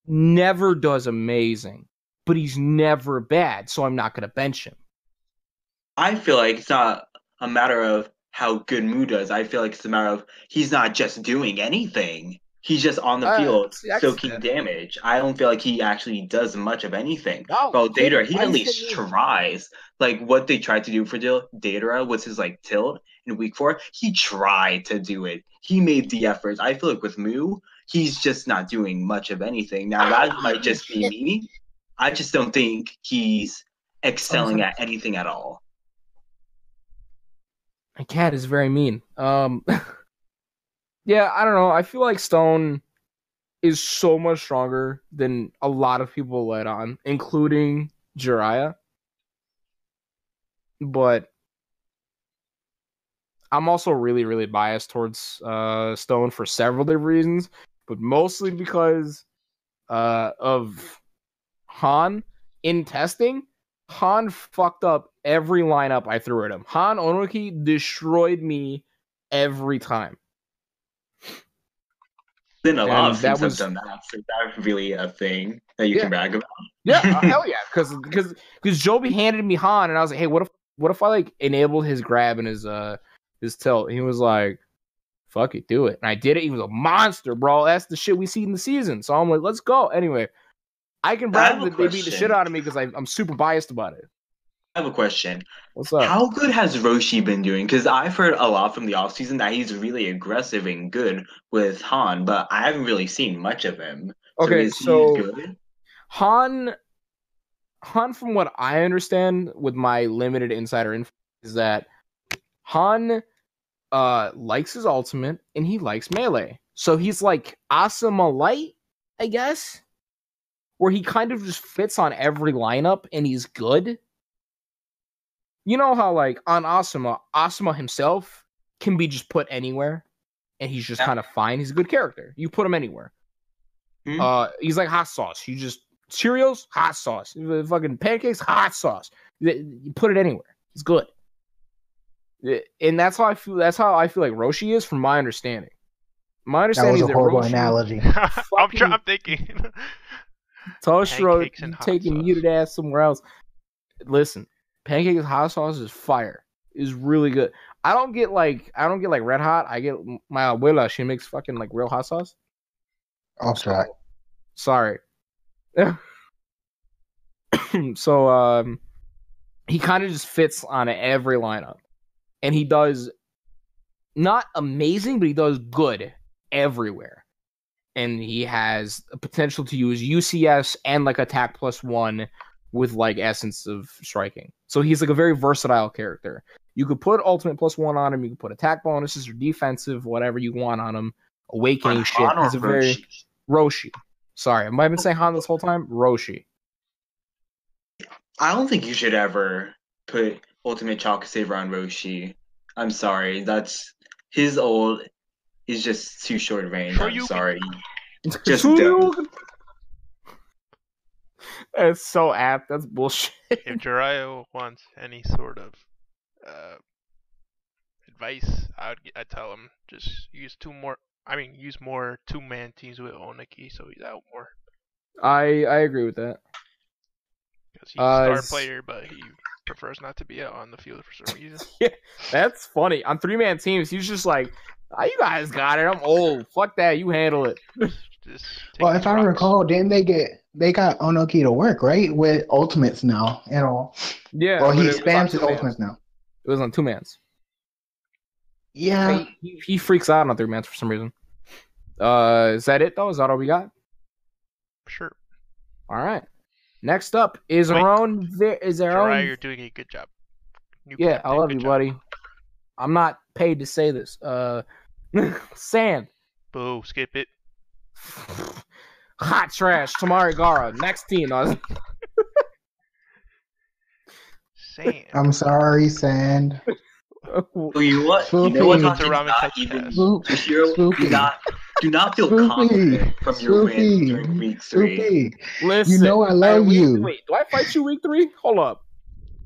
never does amazing, but he's never bad, so I'm not gonna bench him. I feel like it's not a matter of how good Mu does. I feel like it's a matter of he's not just doing anything. He's just on the field See, I can see soaking that. damage. I don't feel like he actually does much of anything. No, Well, Datara, he why at you least saying me? tries. Like what they tried to do for Datara was his like tilt in week 4. He tried to do it. He made the efforts. I feel like with Mu, he's just not doing much of anything. Now that might just be me. I just don't think he's excelling at anything at all. My cat is very mean. Yeah, I don't know. I feel like Stone is so much stronger than a lot of people let on, including Jiraiya. But I'm also really, really biased towards Stone for several different reasons, but mostly because of Han in testing. Han fucked up every lineup I threw at him. Han Onoki destroyed me every time. Then a lot And of that things was have done that. So that's really a thing that you can brag about. Yeah, hell yeah, because Joby handed me Han, and I was like, hey, what if I like enabled his grab and his tilt? And he was like, fuck it, do it. And I did it. He was a monster, bro. That's the shit we see in the season. So I'm like, let's go. Anyway, I can I brag have a that they beat the shit question. out of me because I'm super biased about it. I have a question. What's up? How good has Roshi been doing? Because I've heard a lot from the offseason that he's really aggressive and good with Han, but I haven't really seen much of him. Okay, is he so good? Han, from what I understand with my limited insider info, is that Han likes his ultimate and he likes melee. So he's like Asuma Light, I guess, where he kind of just fits on every lineup and he's good. You know how like on Asuma himself can be just put anywhere and he's just kind of fine. He's a good character. You put him anywhere. He's like hot sauce. You just Cheerios, hot sauce. Fucking pancakes, hot sauce. You put it anywhere. He's good. And that's how I feel like Roshi is, from my understanding. My That understanding was is a that horrible Roshi, analogy. I'm thinking. Toshiro Pancakes and hot taking sauce. muted ass somewhere else. Listen, pancakes hot sauce is fire. Is really good. I don't get like red hot. I get my abuela. She makes fucking like real hot sauce. Off track. Sorry. So he kind of just fits on every lineup, and he does not amazing, but he does good everywhere. And he has a potential to use UCS and like attack +1 with like essence of striking. So he's like a very versatile character. You could put ultimate +1 on him. You could put attack bonuses or defensive, whatever you want on him. Awakening shit. He's a very Roshi. Sorry, have I been saying Han this whole time? Roshi. I don't think you should ever put Ultimate Chalk Saver on Roshi. I'm sorry. That's his ult is just too short range. I'm sorry. Just don't. That's so apt. That's bullshit. If Jiraiya wants any sort of advice, I'd tell him just use more 2-man teams with Oniki, so he's out more. I agree with that. Because he's a star player, but he prefers not to be out on the field for some reason. Yeah, that's funny. On 3-man teams, he's just like, you guys got it. I'm old. Fuck that. You handle it. Well, if I recall, didn't they got Onoki to work, right? With ultimates now and all. Yeah. Well, he spams his ultimates now. It was on 2-mans. Yeah. He freaks out on 3-mans for some reason. Is that it though? Is that all we got? Sure. All right. Next up is our own. Jiraiya, you're doing a good job. Yeah, I love you, buddy. I'm not paid to say this. Sand. Boo, skip it. Hot trash. Tamari Gara. Next team. Sand. I'm sorry, Sand. You what? You know what? Do not feel confident from your win during week 3. Listen, you know I love you. Wait, do I fight you week 3? Hold up.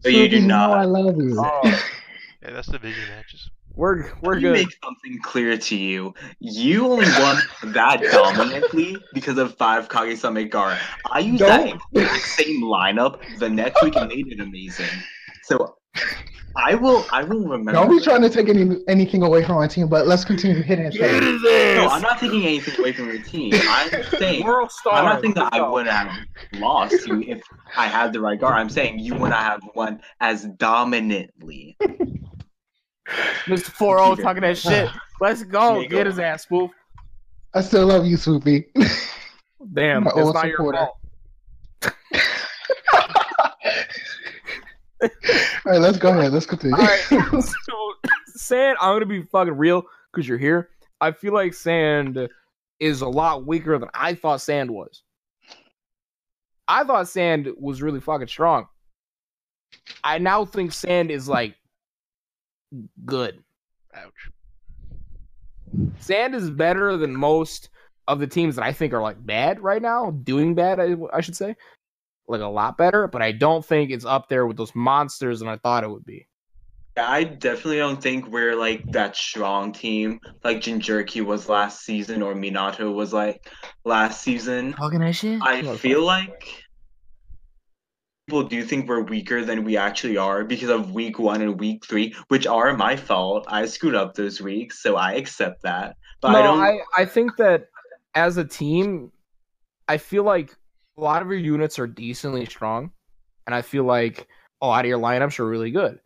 So you do not. You know I love you. Oh. Yeah, that's division matches. We're Let me good. make something clear to you. You only won that dominantly because of 5 Kage-sama Gara. I used that exact same lineup the next week and made it amazing. So I will remember. Don't be trying to take anything away from my team, but let's continue hitting his Get face. his No, ass. I'm not taking anything away from your team. I'm saying World I'm not star. saying that Let's I go. wouldn't have lost you if I had the right guard. I'm saying you wouldn't have won as dominantly. Mr. 4-0 talking that shit. Let's go. May Get go his on. ass, spoof. I still love you, Swoopy. Damn, My it's old not supporter. your fault. All right, let's go ahead. Let's continue. All right. So, Sand, I'm gonna be fucking real because you're here. I feel like Sand is a lot weaker than I thought Sand was. I thought Sand was really fucking strong. I now think Sand is like good. Ouch. Sand is better than most of the teams that I think are like bad right now, doing bad, I should say. Like a lot better, but I don't think it's up there with those monsters than I thought it would be. Yeah, I definitely don't think we're like that strong team like Jinjuriki was last season or Minato was like last season. Talking that shit? I feel like people do think we're weaker than we actually are because of week 1 and week 3, which are my fault. I screwed up those weeks, so I accept that. But no, I don't. I think that as a team, I feel like a lot of your units are decently strong, and I feel like a lot of your lineups are really good.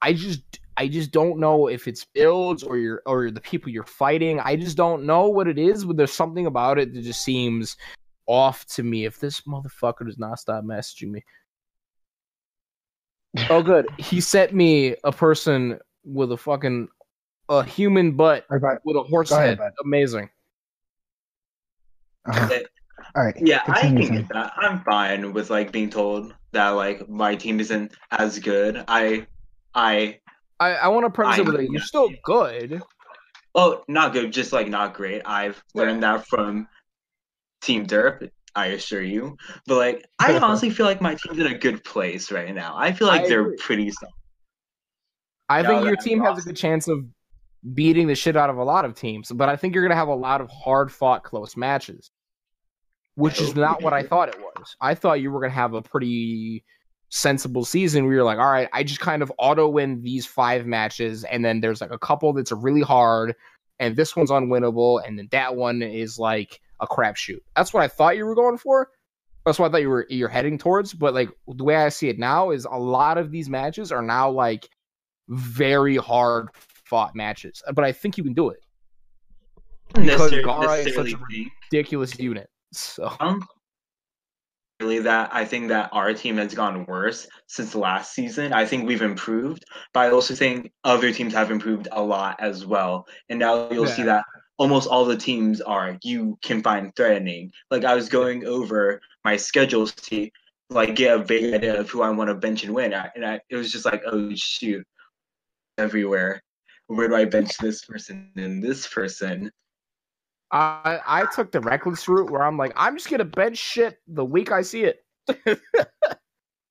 I just don't know if it's builds or the people you're fighting. I just don't know what it is, but there's something about it that just seems off to me. If this motherfucker does not stop messaging me. Oh, good. He sent me a person with a human butt with a horse head. Bud. Amazing. Uh-huh. All right. Yeah, I continue, can get that. I'm fine with like being told that like my team isn't as good. I want to preface it with yeah. you're still good. Oh, not good, just like not great. I've learned that from Team Derp, I assure you. But like, I honestly feel like my team's in a good place right now. I feel like they're pretty solid. I Now think your that team has a good chance of beating the shit out of a lot of teams, but I think you're going to have a lot of hard-fought, close matches, which is not what I thought it was. I thought you were going to have a pretty sensible season where you're like, all right, I just kind of auto-win these 5 matches, and then there's like a couple that's really hard, and this one's unwinnable, and then that one is like a crapshoot. That's what I thought you were going for. That's what I thought you're heading towards. But like the way I see it now is a lot of these matches are now like very hard fought matches. But I think you can do it because Gara is such a ridiculous unit. So really that I think that our team has gone worse since last season. I think we've improved, but I also think other teams have improved a lot as well. And now you'll see that almost all the teams you can find threatening. Like I was going over my schedules to like get a big idea of who I want to bench and win. It was just like, oh shoot, everywhere. Where do I bench this person and this person? I took the reckless route where I'm like, I'm just gonna bench shit the week I see it.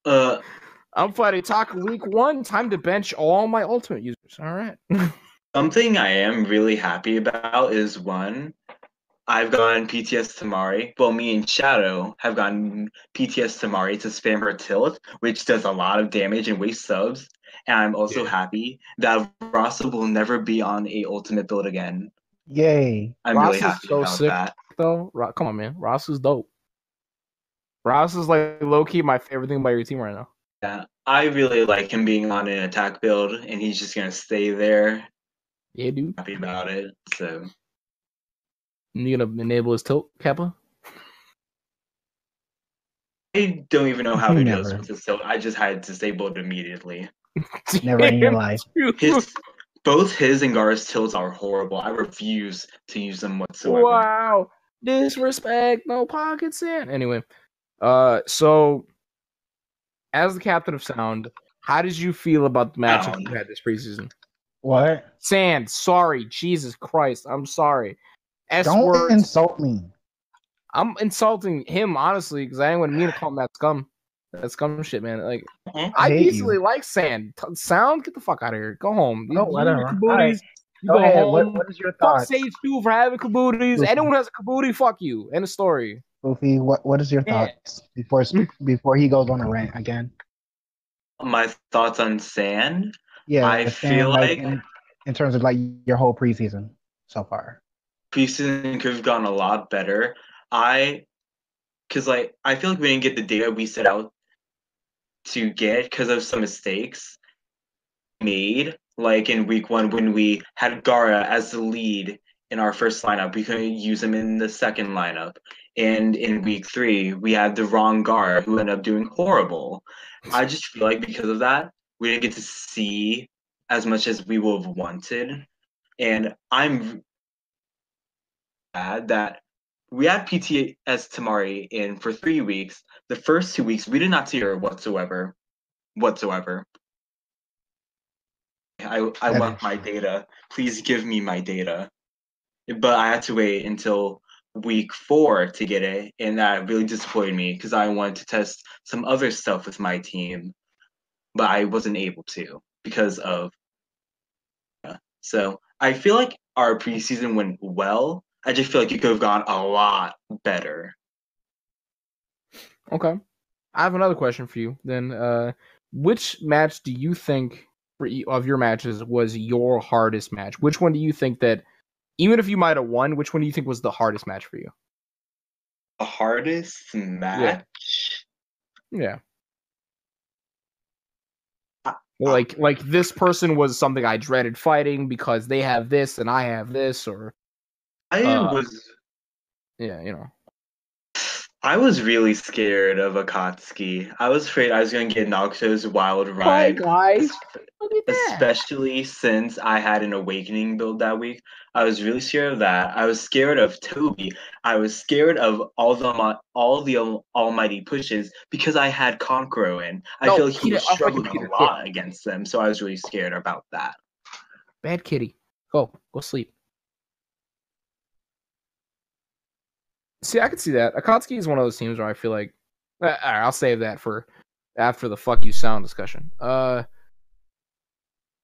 I'm fighting Taka week 1. Time to bench all my ultimate users. All right. Something I am really happy about is one, I've gotten PTS Tamari. Well, me and Shadow have gotten PTS Tamari to spam her tilt, which does a lot of damage and wastes subs. And I'm also happy that Rasa will never be on a ultimate build again. Yay. I'm really happy about that. Though. Come on, man. Ross is dope. Ross is like low-key my favorite thing about your team right now. Yeah, I really like him being on an attack build, and he's just going to stay there. Yeah, dude. Happy about it, so. You gonna enable his tilt, Kappa? I don't even know how he does with his tilt. I just had it disabled immediately. Never in your life. Both his and Gar's tilts are horrible. I refuse to use them whatsoever. Wow. Disrespect, no pockets in. Anyway, so as the captain of Sound, how did you feel about the matchup you had this preseason? What? Sand, sorry. Jesus Christ, I'm sorry. Don't insult me. I'm insulting him, honestly, because I didn't want me to call him that scum. That scum shit, man. Like, I decently like Sand. Sound, get the fuck out of here. Go home. Oh, whatever. Kabooties, you go ahead. home. What is your thoughts? Fuck Sage 2 for having kabooties. Anyone who has a kabootie, fuck you. End of story. Goofy, what is your thoughts before he goes on a rant again? My thoughts on Sand? Yeah, I feel saying like like in terms of like your whole preseason so far. preseason could have gone a lot better. Because like I feel like we didn't get the data we set out to get because of some mistakes made. Like in week one, when we had Gara as the lead in our first lineup, we couldn't use him in the second lineup. And in week three, we had the wrong Gara who ended up doing horrible. I just feel like because of that, we didn't get to see as much as we would have wanted. And I'm glad that we had PTS Tamari in for 3 weeks. The first 2 weeks, we did not see her whatsoever. Whatsoever. I That want is my true. data. Please give me my data. But I had to wait until week 4 to get it, and that really disappointed me because I wanted to test some other stuff with my team, but I wasn't able to because of. So I feel like our preseason went well. I just feel like it could have gone a lot better. Okay. I have another question for you. Then, which match do you think of your matches was your hardest match? Which one do you think that, even if you might have won, which one do you think was the hardest match for you? The hardest match? Yeah. I, Like this person was something I dreaded fighting because they have this and I have this, or I was yeah, you know. I was really scared of Akatsuki. I was afraid I was going to get Naruto's wild Hi ride, guys, look at that. especially since I had an awakening build that week. I was really scared of that. I was scared of Toby. I was scared of all the almighty pushes because I had Konkoro in. I No, feel like he Peter, was off my struggling computer. a Yeah. lot against them, so I was really scared about that. Bad kitty. Go sleep. See, I could see that. Akatsuki is one of those teams where I feel like, all right, I'll save that for after the fuck you sound discussion.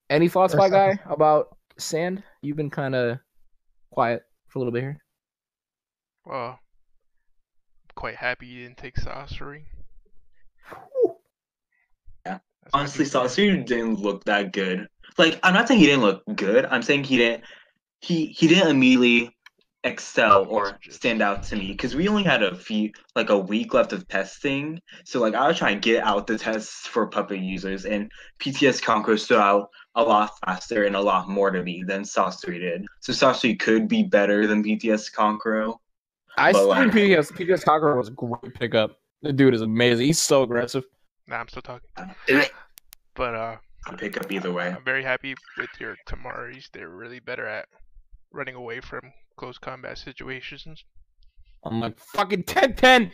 Any thoughts, First by episode. guy, about Sand? You've been kind of quiet for a little bit here. Well, I'm quite happy you didn't take Sasori. Yeah. That's my Honestly, new man. Sasori didn't look that good. Like, I'm not saying he didn't look good. I'm saying he didn't immediately excel or Messages. stand out to me because we only had a week left of testing. So like I was trying to get out the tests for puppet users, and PTS Conqueror stood out a lot faster and a lot more to me than Sasori did. So Sasori could be better than PTS Conqueror, I but still like think PTS Conqueror was a great pickup. The dude is amazing. He's so aggressive. Nah, I'm still talking. I But pick up either way. I'm very happy with your Tamaris. They're really better at running away from close combat situations. I'm like, fucking 10-10.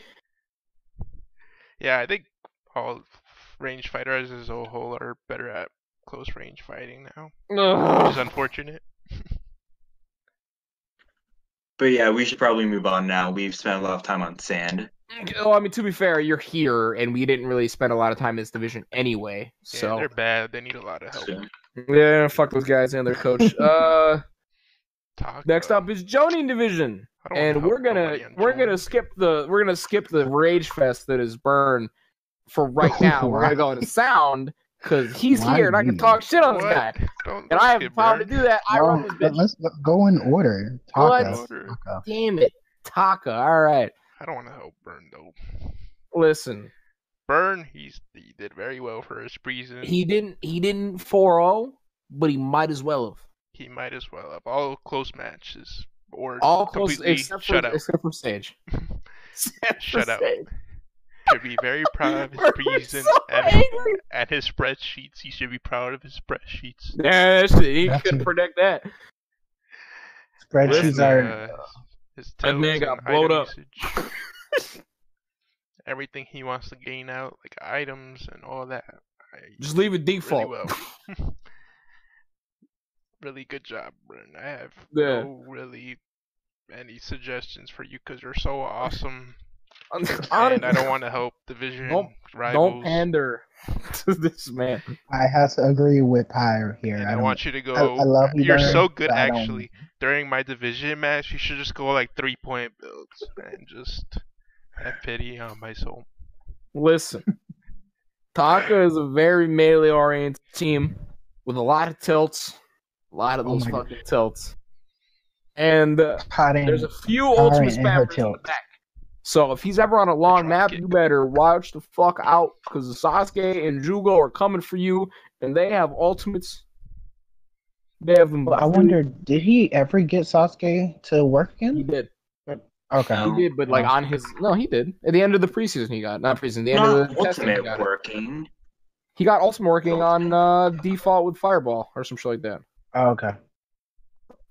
Yeah, I think all range fighters as a whole are better at close range fighting now, which is unfortunate. But yeah, we should probably move on now. We've spent a lot of time on sand. Well, I mean, to be fair, you're here, and we didn't really spend a lot of time in this division anyway. Yeah, So they're bad. They need a lot of help. So, yeah, fuck those guys and their coach. Next up is Jonin division, I don't wanna and help we're nobody on gonna Jonin. skip the Rage Fest that is Burn for right now. We're gonna go into Sound because he's Why here and I can me? talk shit on this What? guy, Don't and I have the skip power Burn. to do that. I run this bitch. Let's go in order. Let's- Taka. Damn it, Taka. All right, I don't want to help Burn though. listen. Burn, he did very well for his preseason. He didn't 4-0, but he might as well have. He might as well have all close matches or All close completely except shut for out. except for Sage. Shut out. Should be very proud of his We're preseason so angry. and his spreadsheets. He should be proud of his spreadsheets. Yeah, he That's couldn't it. predict that. Spreadsheets Listen, are. His That man toes got and blowed item up. usage. Everything he wants to gain out, like items and all that. Just leave it Really default. well. Really good job, Bryn. I have Yeah. no really any suggestions for you because you're so awesome. Honestly, And I don't want to help division don't rivals. pander to this man. I have to agree with Pyre here. And I I don't. want you to I go. love you, You're Burn, so good, but I don't- actually. During my division match, you should just go like 3-point builds and just have pity on my soul. Listen, Taka is a very melee oriented team. with a lot of tilts, a lot of those fucking tilts. And there's a few ultimate spammers in the back. So if he's ever on a long map, you better watch the fuck out, because Sasuke and Jugo are coming for you, and they have ultimates. They have them. Well, I wonder, did he ever get Sasuke to work again? He did. Okay. He did, but like on his he did. At the end of the preseason, he got not preseason. The end of the testing, he got working. He got ultimate working on default with Fireball or some shit like that. Oh, okay.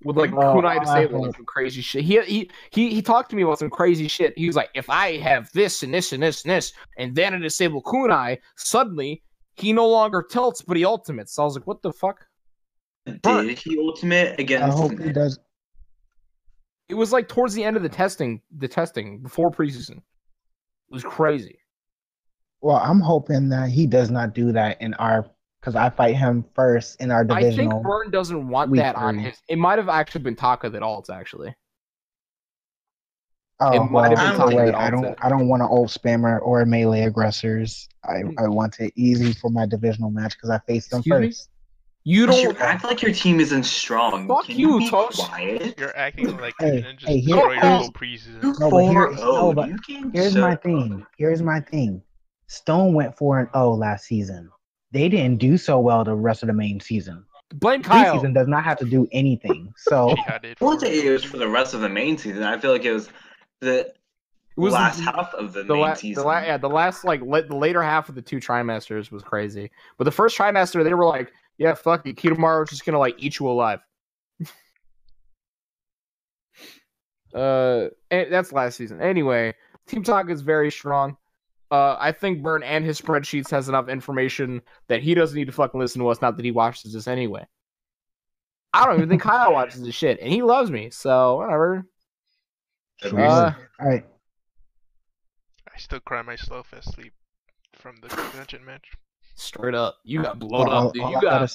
With like kunai disabled and some crazy shit. He talked to me about some crazy shit. He was like, if I have this and this and this and this, and then a disabled kunai, suddenly he no longer tilts, but he ultimates. So I was like, what the fuck? Did he ultimate against? I hope he does. It was like towards the end of the testing before preseason. It was crazy. Well, I'm hoping that he does not do that in our, because I fight him first in our divisional. I think Burn doesn't want that on his. It might have actually been Taka that ults, actually. Oh, well, I don't want an ult spammer or melee aggressors. I want it easy for my divisional match because I faced them first. You don't you act like your team isn't strong. Fuck Can you, be Toast. quiet? You're acting like Hey, you didn't just destroy your whole preseason. No, but here's my thing. Here's my thing. Stone went 4-0 last season. They didn't do so well the rest of the main season. Blame Kyle. Preseason does not have to do anything. So I wouldn't say it was for the rest of the main season. I feel like it was the last half of the main season. The last the later half of the 2 trimesters was crazy. But the first trimester, they were like, yeah, fuck it, Kidomaru's just gonna eat you alive. And that's last season. Anyway, Team Taka is very strong. I think Burn and his spreadsheets has enough information that he doesn't need to fucking listen to us. Not that he watches this anyway. I don't even think Kyle watches this shit, and he loves me, so whatever. all right. I still cry myself asleep from the convention match. Straight up, you got blown up, dude. You got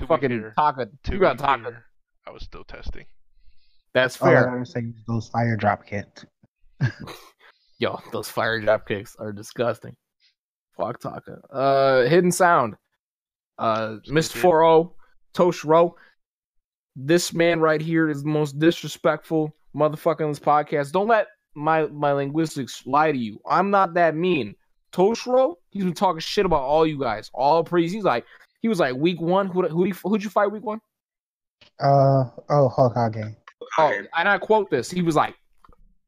fucking Taka. You got Taka. I was still testing. That's fair. All I gotta say is those fire drop kits. Yo, those fire drop kicks are disgusting. Fuck Taka. Hidden Sound. Mr. 4-0. Tosh Row. This man right here is the most disrespectful motherfucker on this podcast. Don't let my linguistics lie to you. I'm not that mean. Toshro, he's been talking shit about all you guys, all preseason. He was like week 1. Who'd you fight week 1? Hokage. Oh, and I quote this. He was like,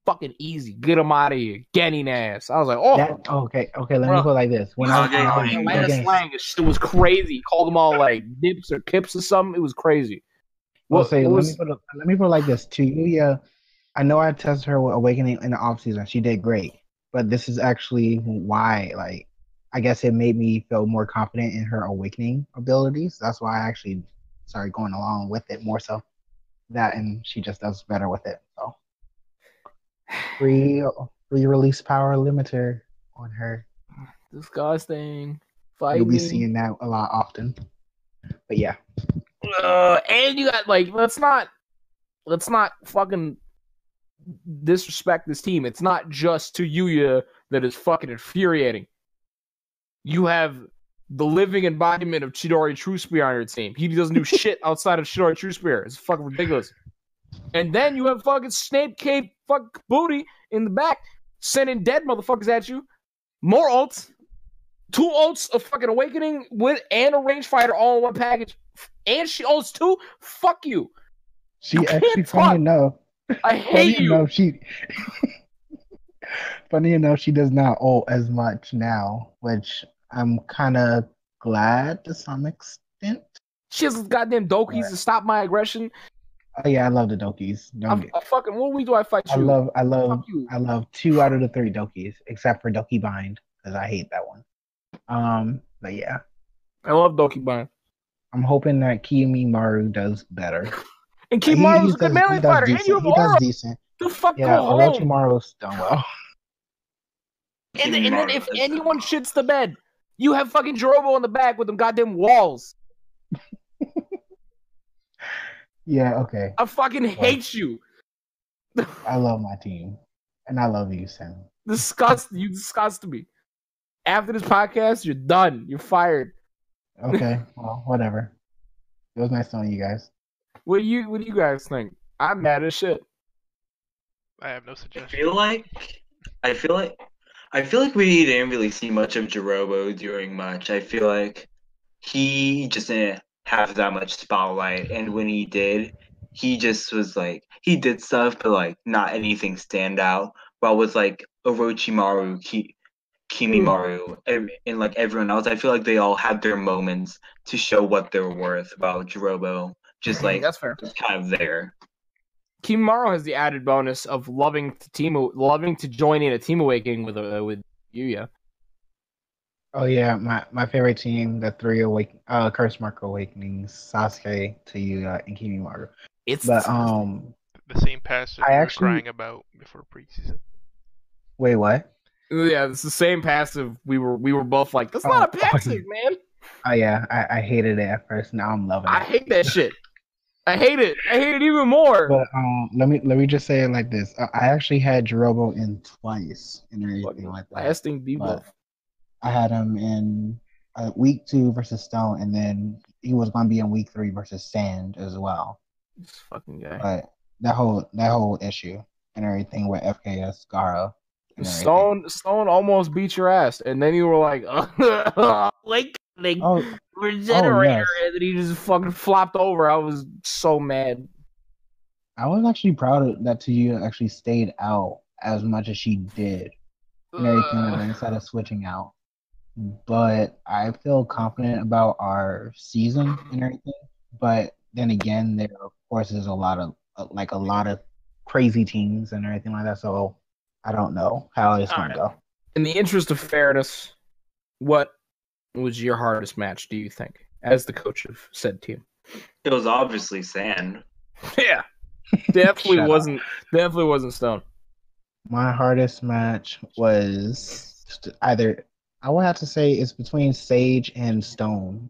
"Fucking easy, get him out of here, getting ass." I was like, "Oh, okay." Let me put it like this. When slang, shit was crazy. He called them all like dips or kips or something. It was crazy. Let me put it like this. To Yuya, I know I tested her with Awakening in the off season. She did great. But this is actually why, I guess it made me feel more confident in her awakening abilities. That's why I actually started going along with it more so. That and she just does better with it. So free release power limiter on her. Disgusting. You'll be seeing that a lot often. But yeah. And you got let's not fucking disrespect this team. It's not just to Yuya that is fucking infuriating. You have the living embodiment of Chidori True Spear on your team. He doesn't do shit outside of Chidori True Spear. It's fucking ridiculous. And then you have fucking Snape Cave fuck booty in the back sending dead motherfuckers at you. More ults. 2 ults of fucking Awakening and a range fighter all in one package. And she ults 2? Fuck you. She actually, funny enough, I hate you. Funny enough, she does not ult as much now, which I'm kind of glad to some extent. She has goddamn Dokis to stop my aggression. Oh yeah, I love the Dokis. What week do I fight you? I love 2 out of the 3 Dokis, except for Doki Bind, because I hate that one. But yeah. I love Doki Bind. I'm hoping that Kiyomi Maru does better. And Kiyomi's a good melee fighter. And you have Aura. Does decent. The fuck yeah, go home. Orochimaru's done well. And then if anyone shits the bed, you have fucking Jorobo in the back with them goddamn walls. Yeah, okay. I fucking hate you. I love my team. And I love you, Sam. You disgust me. After this podcast, you're done. You're fired. Okay, well, whatever. It was nice knowing you guys. What do you guys think? I'm mad as shit. I have no I suggestion. feel like I feel like I feel like we didn't really see much of Jirobo during much. I feel like he just didn't have that much spotlight, and when he did, he just was like he did stuff, but like not anything stand out. While with like Orochimaru, Kimimaru, and like everyone else, I feel like they all had their moments to show what they're worth. While Jirobo just like That's fair. was kind of there. Kimaro has the added bonus of loving to join in a team awakening with Yuya. Oh yeah, my favorite team, the three Curse Mark Awakenings, Sasuke, Tayuya, and Kimimaru. It's But The same passive I you were actually crying about before preseason. wait, what? yeah, it's the same passive. We were both like, that's Oh, not a passive, man. oh yeah, I hated it at first. Now I'm loving I it. hate that shit. I hate it. I hate it even more. But let me just say it like this. I actually had Jirobo in twice and everything Fucking like that. lasting But debuff. I had him in week 2 versus Stone, and then he was going to be in week 3 versus Sand as well. This fucking guy. But that whole issue and everything with FKS, Gara, and everything. Stone almost beat your ass, and then you were like, like Oh, regenerator, yes. and then he just fucking flopped over. I was so mad. I was actually proud of that Tia actually stayed out as much as she did and everything like that instead of switching out. But I feel confident about our season and everything. But then again, there of course is a lot of crazy teams and everything like that. So I don't know how it's All gonna right. go. In the interest of fairness, what was your hardest match? Do you think, as the coach of said team? It was obviously Sand. Yeah, definitely Shut up. wasn't Stone. My hardest match was either I would have to say it's between Sage and Stone,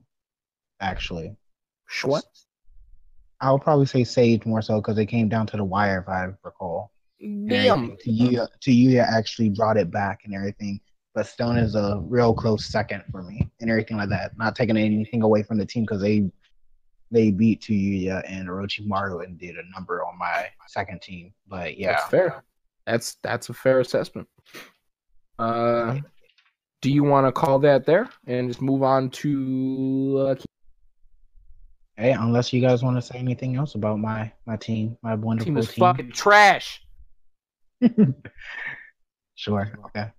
actually. What? I would probably say Sage more so because it came down to the wire, if I recall, and Damn. everything. To you actually brought it back and everything. But Stone is a real close second for me and everything like that. Not taking anything away from the team because they beat Tuyuya and Orochimaru and did a number on my second team. But yeah, That's fair. That's a fair assessment. Do you want to call that there and just move on to? hey, unless you guys want to say anything else about my team, my Team wonderful is team. fucking trash. Sure. Okay.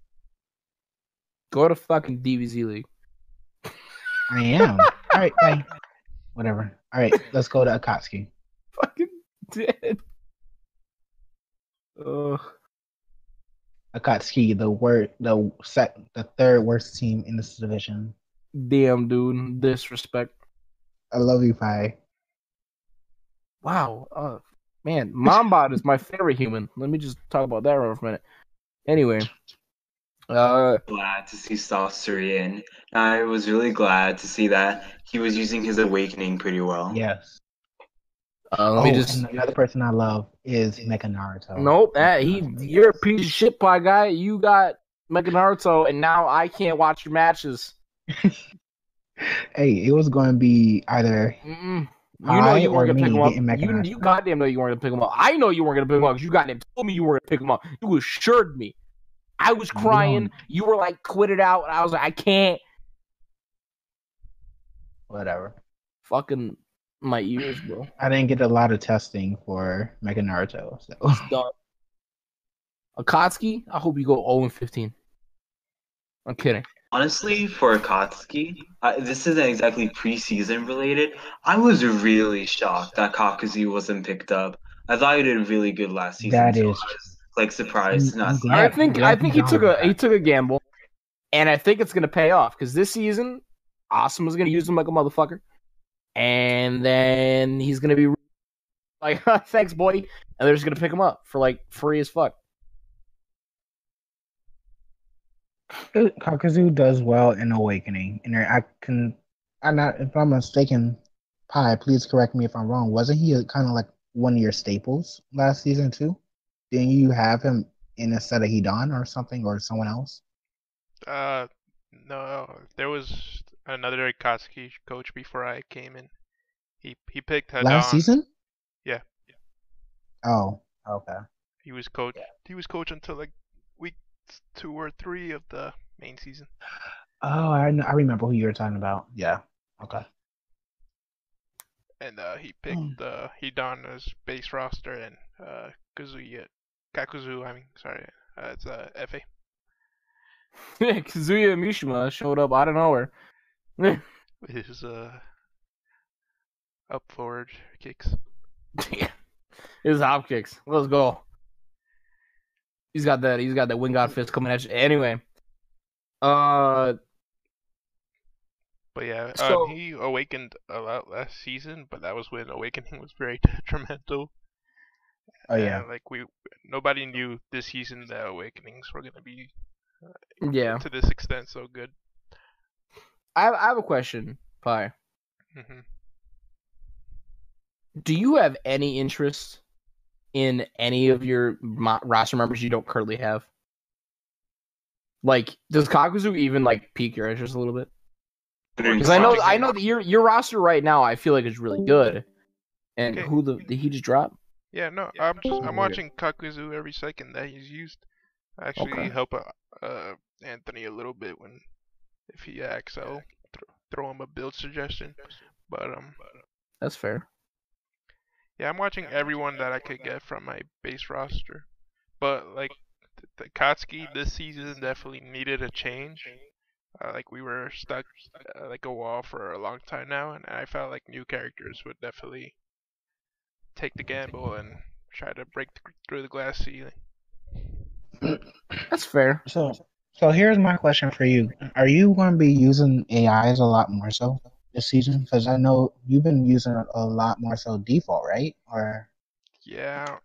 Go to fucking DBZ League. I am. All right. Bye. Whatever. All right. Let's go to Akatsuki. Fucking dead. Ugh. Akatsuki, the third worst team in this division. Damn, dude. Disrespect. I love you, Pai. Wow. Man, Mombot is my favorite human. Let me just talk about that for a minute. Anyway. Glad to see Saucerian. I was really glad to see that he was using his awakening pretty well. Yes. Let me just. And another person I love is Mecha Naruto. Nope. You're a piece of shit, pie guy. You got Mega Naruto, and now I can't watch your matches. Hey, it was going to be either You know you weren't gonna pick him up. You goddamn know you weren't gonna pick him up. I know you weren't gonna pick him up because you goddamn told me you were gonna pick him up. You assured me. I was crying. You were like, quit it out. And I was like, I can't. Whatever. Fucking my ears, bro. I didn't get a lot of testing for Mecha Naruto. So. It's done. Akatsuki, I hope you go 0-15. I'm kidding. Honestly, for Akatsuki, this isn't exactly preseason related. I was really shocked that Kakuzu wasn't picked up. I thought he did really good last season. That so is I was like surprised to not see I him. think he took a gamble, and I think it's gonna pay off because this season, Awesome is gonna use him like a motherfucker, and then he's gonna be like, "Thanks, boy," and they're just gonna pick him up for like free as fuck. Kakuzu does well in Awakening, and if I'm mistaken, Pi, please correct me if I'm wrong. Wasn't he kind of like one of your staples last season too? Didn't you have him in a set of Hidan or something, or someone else? No, there was another Akatsuki coach before I came in. He picked Last Hadon. season? Yeah. Oh, okay. He was coach. He was coach until like week 2 or 3 of the main season. Oh, I remember who you were talking about. Yeah. Okay. And he picked Hadon as base roster and Kakuzu. I mean, sorry, it's FA. Kazuya Mishima showed up out of nowhere. His up forward kicks. His hop kicks. Let's go. He's got that wing god fist coming at you. Anyway. But yeah, So- he awakened a lot last season, but that was when awakening was very detrimental. Oh yeah. Like nobody knew this season that awakenings were gonna be Yeah. to this extent so good. I have a question, Pi. Hmm. Do you have any interest in any of your roster members you don't currently have? Like, does Kakuzu even like pique your interest a little bit? Because I know that your roster right now, I feel like is really good. And Okay. who did he just drop? Yeah, no, I'm watching Kakuzu every second that he's used. I actually Okay. help Anthony a little bit if he acts, I'll throw him a build suggestion. But That's fair. yeah, I'm watching everyone that I could get from my base roster. But like the Katsuki this season definitely needed a change. Like we were stuck like a wall for a long time now, and I felt like new characters would definitely take the gamble and try to break through the glass ceiling. That's fair. So here's my question for you: are you going to be using AIs a lot more so this season? Because I know you've been using a lot more so default, right? Or Yeah,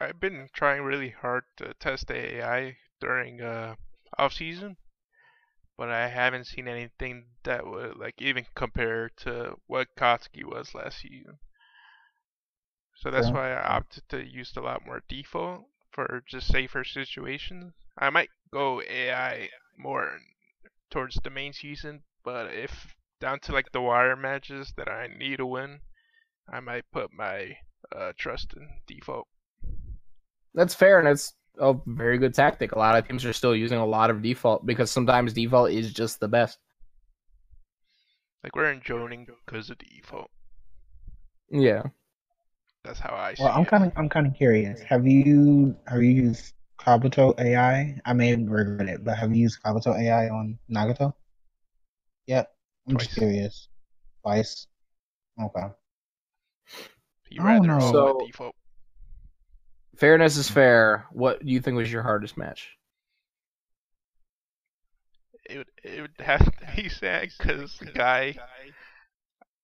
I've been trying really hard to test the AI during off season, but I haven't seen anything that would like even compare to what Katsuki was last season. So that's True. why I opted to use a lot more default for just safer situations. I might go AI more towards the main season, but if down to like the wire matches that I need to win, I might put my trust in default. That's fair, and it's a very good tactic. A lot of teams are still using a lot of default because sometimes default is just the best. Like we're enjoying because of default. Yeah. That's how I see well, I'm it. kind of curious. Have you used Kabuto AI? I may regret it, but have you used Kabuto AI on Nagato? Yep. I'm just Twice. curious. Twice. Okay. You I rather don't know. all So- my default. Fairness is fair. What do you think was your hardest match? It would have to be sad because the guy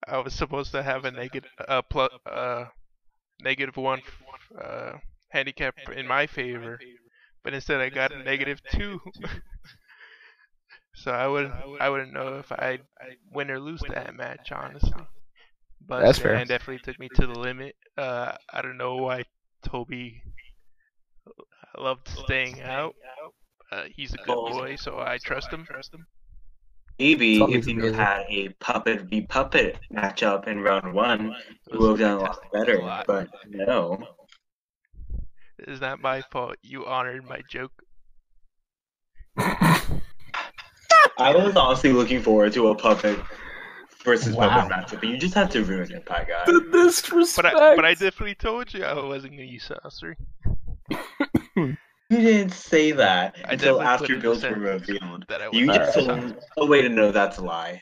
I was supposed to have a -1 handicap in my favor, but instead I got a -2. So I wouldn't know if I'd win or lose that match, honestly. But That's the fair. hand definitely took me to the limit. I don't know why Toby loved staying out. He's a good boy, so I trust him. Maybe Tommy's if you amazing. had a puppet v puppet matchup in round one, you Those would have would done a test lot a better. lot. But no. It's not my fault. You honored my joke. I was honestly looking forward to a puppet versus Wow. puppet matchup, but you just have to ruin it, Pie Guy. The disrespect. But I definitely told you I wasn't gonna use sorcery. You didn't say that I until definitely after put in the builds were sentence revealed. that I You wasn't just gonna told use him, oh, wait, no, that's a lie.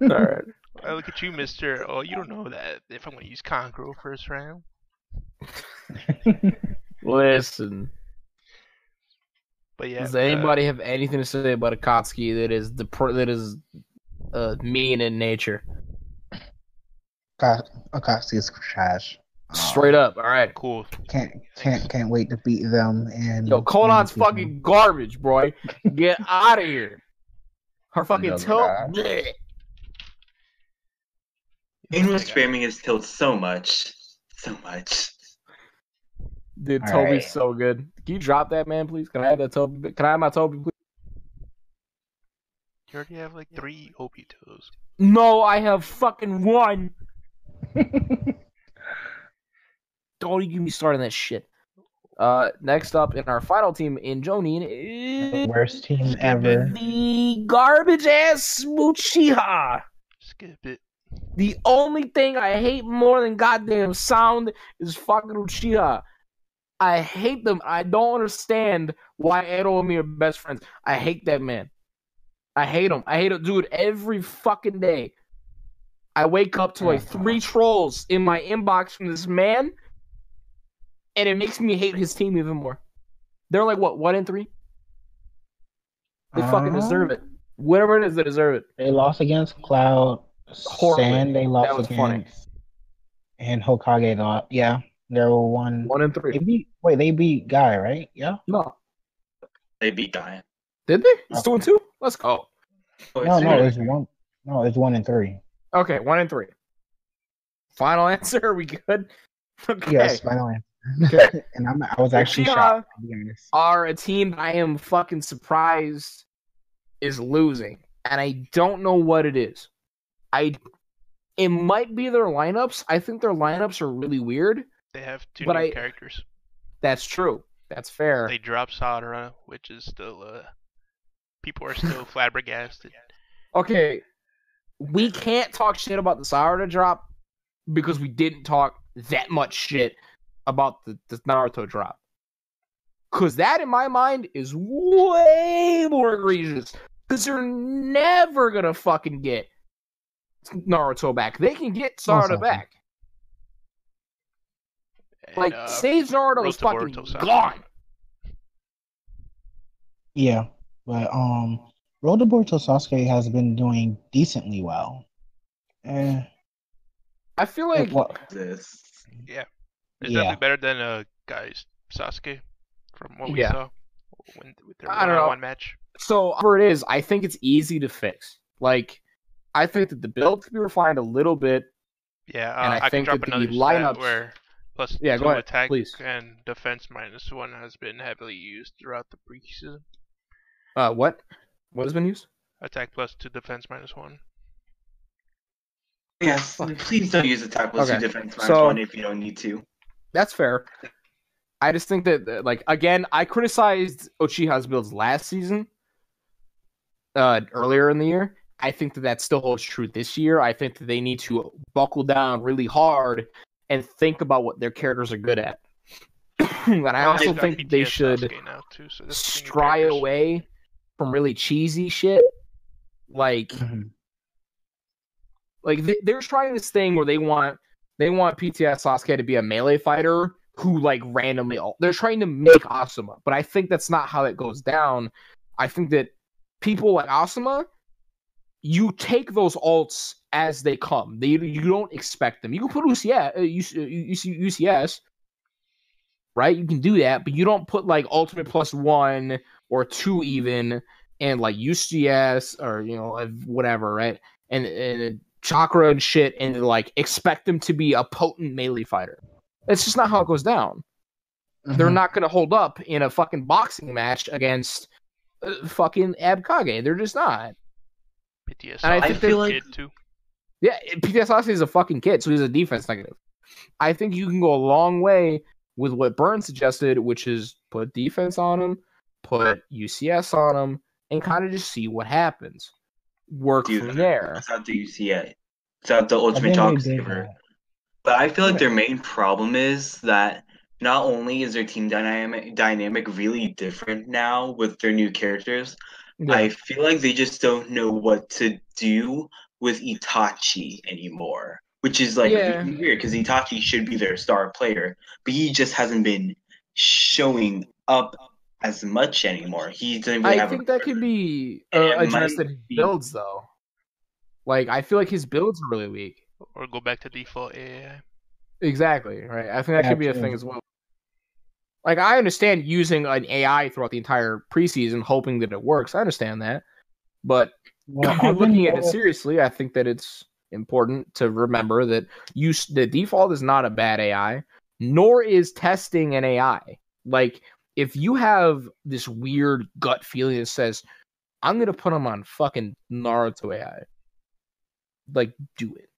All right. Look at you, Mister. Oh, you don't know that if I'm gonna use Conqueror first round. Listen. But yeah, Does anybody have anything to say about Akatsuki that is mean in nature? Akatsuki is trash. Straight up. All right. cool. Can't wait to beat them. And Yo, Konan's fucking garbage, bro. Get out of here. Her fucking No, tilt. God. bleh. Pain was spamming his tilt so much. So much. Dude, All Toby's right. so good. Can you drop that, man, please? Can I have that Toby? Can I have my Toby, please? You already have like 3 Obitos. No, I have fucking 1. Don't even get me started on that shit. Next up in our final team in Jonin is Worst team ever. the garbage ass Uchiha. Skip it. The only thing I hate more than goddamn sound is fucking Uchiha. I hate them. I don't understand why Edo and me are best friends. I hate that man. I hate him. I hate him, dude, every fucking day. I wake up to like 3 trolls in my inbox from this man, and it makes me hate his team even more. They're like, what, 1 and 3? They fucking deserve it. Whatever it is, they deserve it. They lost against Cloud. Horribly. Sand, they lost That was funny. against. And Hokage, lost. Yeah. They were 1. 1 and 3. They beat Guy, right? Yeah. No. They beat Guy. Did they? It's 2 and 2? Let's go. No, it's 1. No, it's 1 and 3. Okay, 1 and 3. Final answer? Are we good? Okay. Yes, final answer. Okay. And I was actually Uchiha shocked, to be honest. are a team that I am fucking surprised is losing, and I don't know what it is. It might be their lineups. I think their lineups are really weird. They have 2 But new I- characters. That's true. That's fair. They dropped Sadara, which is still people are still flabbergasted. Okay, we can't talk shit about the Sarada drop because we didn't talk that much shit about the Naruto drop. Because that, in my mind, is way more egregious. Because they're never going to fucking get Naruto back. They can get Sarada back. And, Like, Sage Naruto is Road to fucking Boruto Sasuke. gone. Yeah, but Road to Boruto Sasuke has been doing decently well. I feel like... This. It's Yeah. definitely better than Guy's Sasuke from what we Yeah. saw with their I don't know. one-on-one match. So, whatever it is, I think it's easy to fix. Like, I think that the build could be refined a little bit. Yeah, And I I can think drop that the another lineups- stat where plus Yeah, 2 go ahead, attack please. and defense -1 has been heavily used throughout the preseason. What? What has been used? Attack +2, defense -1. Yes, please don't use attack plus Okay, 2 defense minus so- 1 if you don't need to. That's fair. I just think that, like, again, I criticized Uchiha's builds last season, earlier in the year. I think that still holds true this year. I think that they need to buckle down really hard and think about what their characters are good at. And I also They've got think they BTS should Sasuke now too, so that's 2 new stray characters. away from really cheesy shit. Like, they're trying this thing where they want PTS Sasuke to be a melee fighter who, like, randomly... They're trying to make Asuma, but I think that's not how it goes down. I think that people like Asuma, you take those ults as they come. You don't expect them. You can put UCS, right? You can do that, but you don't put, like, ultimate +1 or 2 even, and, like, UCS or, you know, whatever, right? And chakra and shit, and, like, expect them to be a potent melee fighter. It's just not how it goes down. They're not going to hold up in a fucking boxing match against fucking Abkage. They're just not. BTS And I Sasuke think feel is a like- kid too. Yeah, PTS Sasuke is a fucking kid, so he's a defense negative. I think you can go a long way with what Burn suggested, which is put defense on him, put UCS on him, and kind of just see what happens. Work from there. Without the UCA. Without the ultimate I talk think they did saver. that. But I feel like their main problem is that not only is their team dynamic really different now with their new characters, Yeah. I feel like they just don't know what to do with Itachi anymore. Which is like Yeah. really weird because Itachi should be their star player, but he just hasn't been showing up as much anymore. He doesn't really I have think that could be And it addressed might in his be- builds, though. Like, I feel like his builds are really weak. Or go back to default AI. Exactly, right? I think that could be a true. thing as well. Like, I understand using an AI throughout the entire preseason, hoping that it works. I understand that. But Well, I've been looking at it noticing- seriously, I think that it's important to remember that the default is not a bad AI, nor is testing an AI. Like, if you have this weird gut feeling that says, I'm gonna put him on fucking Naruto AI. Like, do it.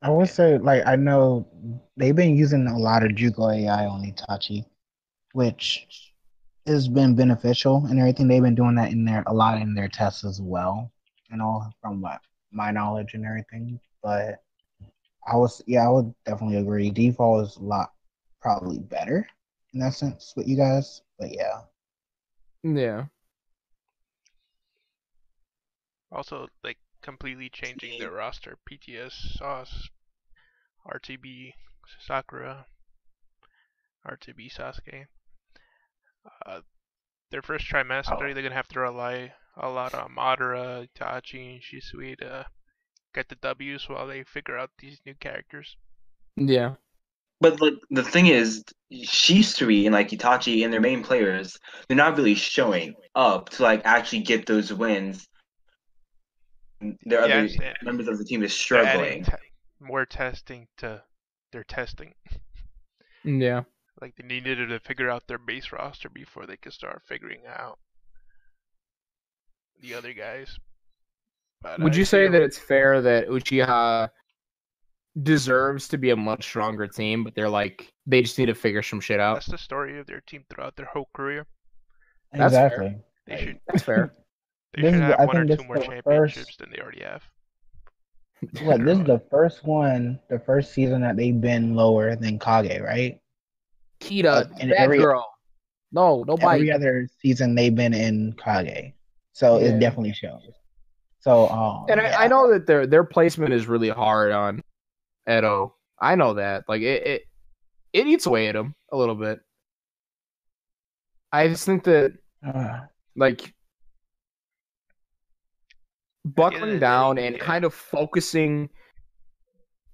I would say, like, I know they've been using a lot of Jugo AI on Itachi, which has been beneficial and everything. They've been doing that a lot in their tests as well, from my knowledge and everything. But I would definitely agree. Default is a lot probably better in that sense with you guys. But yeah. Yeah. Also, like completely changing their roster. PTS, Sauce, RTB, Sakura, RTB, Sasuke. Their first trimester, they're gonna have to rely a lot on Madara, Itachi, and Shisui to get the W's while they figure out these new characters. Yeah. But like the thing is, Shisui and like Itachi and their main players, they're not really showing up to like actually get those wins. Their other Yes, and members of the team is they're adding struggling. more testing to their testing. Yeah. Like they needed to figure out their base roster before they could start figuring out the other guys. But Would I you say feel that it's fair that Uchiha deserves to be a much stronger team, but they just need to figure some shit out? that's the story of their team throughout their whole career. That's Exactly. They should That's fair. they should have I one or think this two is more the championships first. than they already have. What, this is the first one, the first season that they've been lower than Kage, right? Kita, And bad girl. No every bite. other season they've been in Kage, so Yeah. it definitely shows. So, And yeah. I know that their placement is really hard on Edo. I know that. Like it eats away at him a little bit. I just think that like buckling down and kind of focusing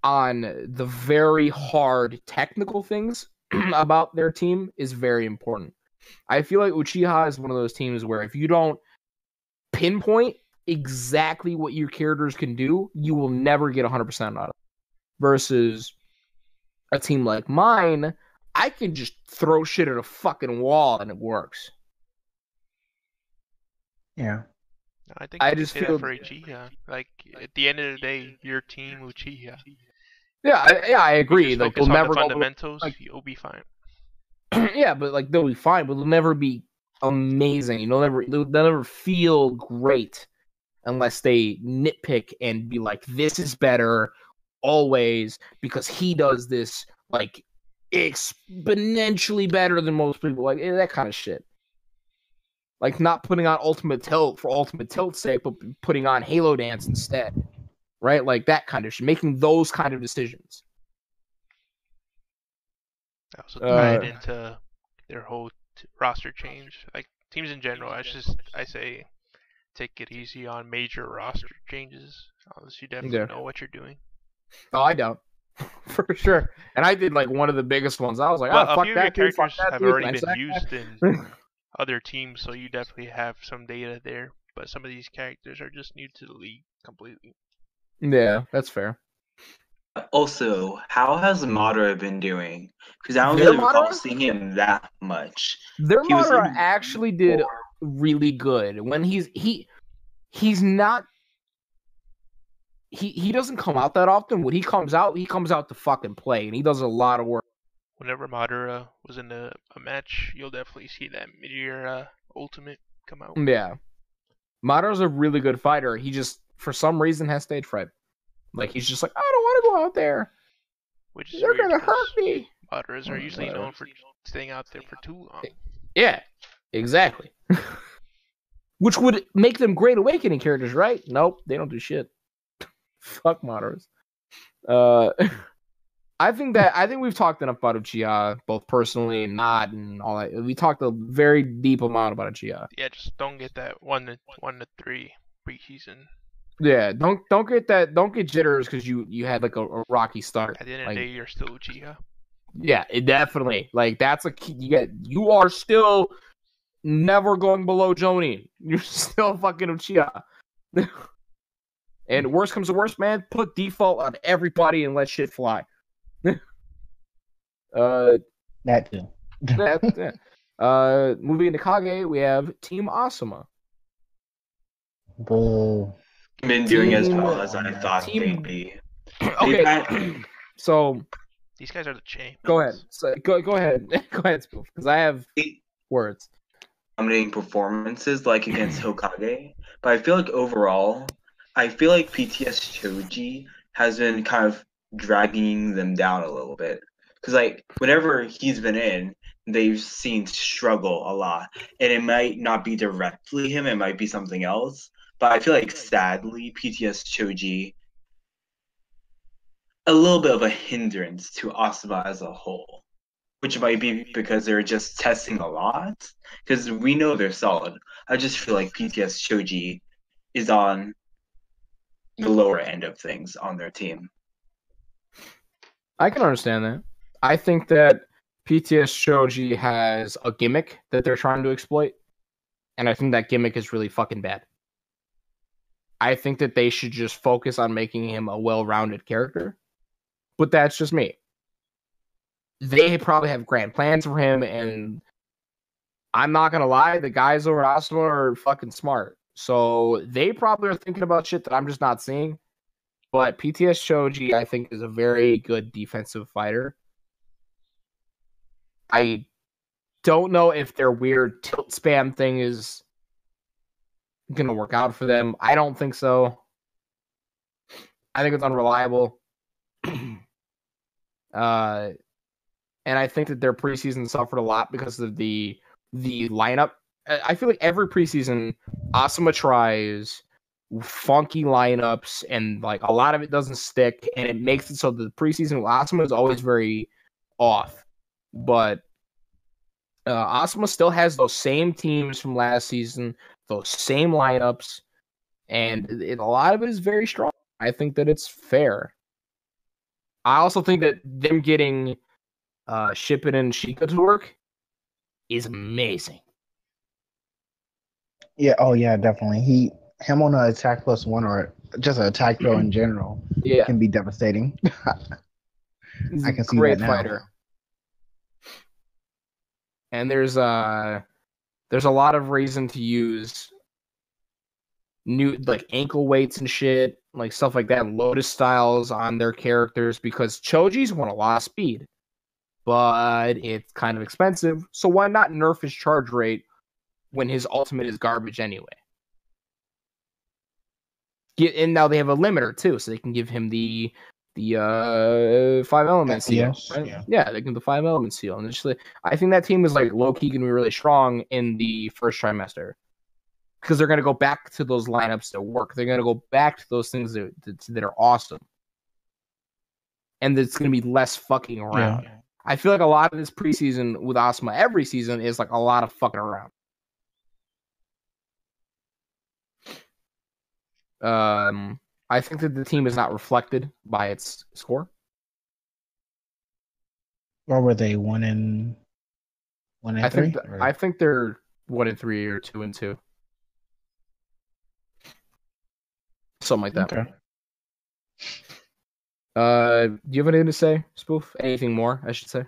on the very hard technical things about their team is very important. I feel like Uchiha is one of those teams where if you don't pinpoint exactly what your characters can do, you will never get 100% out of it. Versus a team like mine, I can just throw shit at a fucking wall and it works. Yeah. I think I you just can say feel that for Uchiha. Like at the end of the day, your team Uchiha. Yeah, I agree. Just Like focus they'll on never the fundamentals, like, you'll be fine. yeah, but like they'll be fine, but they'll never be amazing. You know, they'll never feel great unless they nitpick and be like, "This is better always because he does this like exponentially better than most people." Like that kind of shit. Like not putting on Ultimate Tilt for Ultimate Tilt's sake, but putting on Halo Dance instead. Right? Like that kind of shit. Making those kind of decisions. Also tied into their whole roster change. Like teams in general, I say take it easy on major roster changes, unless you definitely know what you're doing. Oh, I don't. For sure. And I did like one of the biggest ones. I was like, well, fuck a few that of your characters have already been sack used that. in other teams, so you definitely have some data there. But some of these characters are just new to the league completely. Yeah, that's fair. Also, how has Madara been doing? Because I don't really recall seeing him that much. Their Madara actually did really good. When he's not he doesn't come out that often. When he comes out to fucking play, and he does a lot of work. Whenever Madara was in a match, you'll definitely see that mid-year ultimate come out. Yeah. Madara's a really good fighter. He just, for some reason, has stage fright. Like, he's just like, I don't want to go out there. Which is They're going to hurt me. Madaras are usually known for staying out there for too long. Yeah, exactly. Which would make them great awakening characters, right? Nope, they don't do shit. Fuck Madaras. I think we've talked enough about Uchiha, both personally and not, and all that. We talked a very deep amount about Uchiha. Yeah, just don't get that 1-3 preseason. Yeah, don't get jitters because you had like a rocky start. At the end of the day, you're still Uchiha. Yeah, it definitely. Like that's a key. You are still never going below Joni. You're still fucking Uchiha. And worst comes to worst, man, put default on everybody and let shit fly. That too. Moving into Kage, we have Team Asuma. Bull. Been doing as Team- well as I thought they'd team- be. Okay, so These guys are the champions. go ahead. So, go ahead. Go ahead, Spoof, because I have words. Dominating performances like against Hokage, but I feel like overall, I feel like PTS Choji has been kind of dragging them down a little bit. Because like whenever he's been in, they've seen struggle a lot, and it might not be directly him; it might be something else. But I feel like sadly, PTS Choji a little bit of a hindrance to Asuma as a whole, which might be because they're just testing a lot. Because we know they're solid. I just feel like PTS Shoji is on the lower end of things on their team. I can understand that. I think that PTS Shoji has a gimmick that they're trying to exploit, and I think that gimmick is really fucking bad. I think that they should just focus on making him a well-rounded character, but that's just me. They probably have grand plans for him, and I'm not gonna lie, the guys over at Asuma are fucking smart. So they probably are thinking about shit that I'm just not seeing. But PTS Shoji, I think, is a very good defensive fighter. I don't know if their weird tilt spam thing is gonna work out for them. I don't think so. I think it's unreliable. And I think that their preseason suffered a lot because of the lineup. I feel like every preseason, Asuma tries funky lineups, and like a lot of it doesn't stick, and it makes it so the preseason with Asuma is always very off. But Asuma still has those same teams from last season, those same lineups, and a lot of it is very strong. I think that it's fair. I also think that them getting Shippin and Sheikah to work is amazing. Yeah. Oh yeah, definitely. Him on an attack +1 or just an attack throw in general can be devastating. He's I can a see great that now. fighter. And there's a lot of reason to use new like ankle weights and shit, like stuff like that, Lotus styles on their characters because Choji's won a lot of speed, but it's kind of expensive. So why not nerf his charge rate when his ultimate is garbage anyway? And now they have a limiter too, so they can give him the 5 element seal. Yes, Right? Yeah, they can give the 5 element seal, and it's I think that team is like low key gonna be really strong in the first trimester because they're gonna go back to those lineups that work. They're gonna go back to those things that are awesome, and it's gonna be less fucking around. Yeah. I feel like a lot of this preseason with Asuma every season is like a lot of fucking around. I think that the team is not reflected by its score. Or were they 1-3? I think they're 1-3 or 2-2, something like that. Okay. Do you have anything to say, Spoof? Anything more, I should say?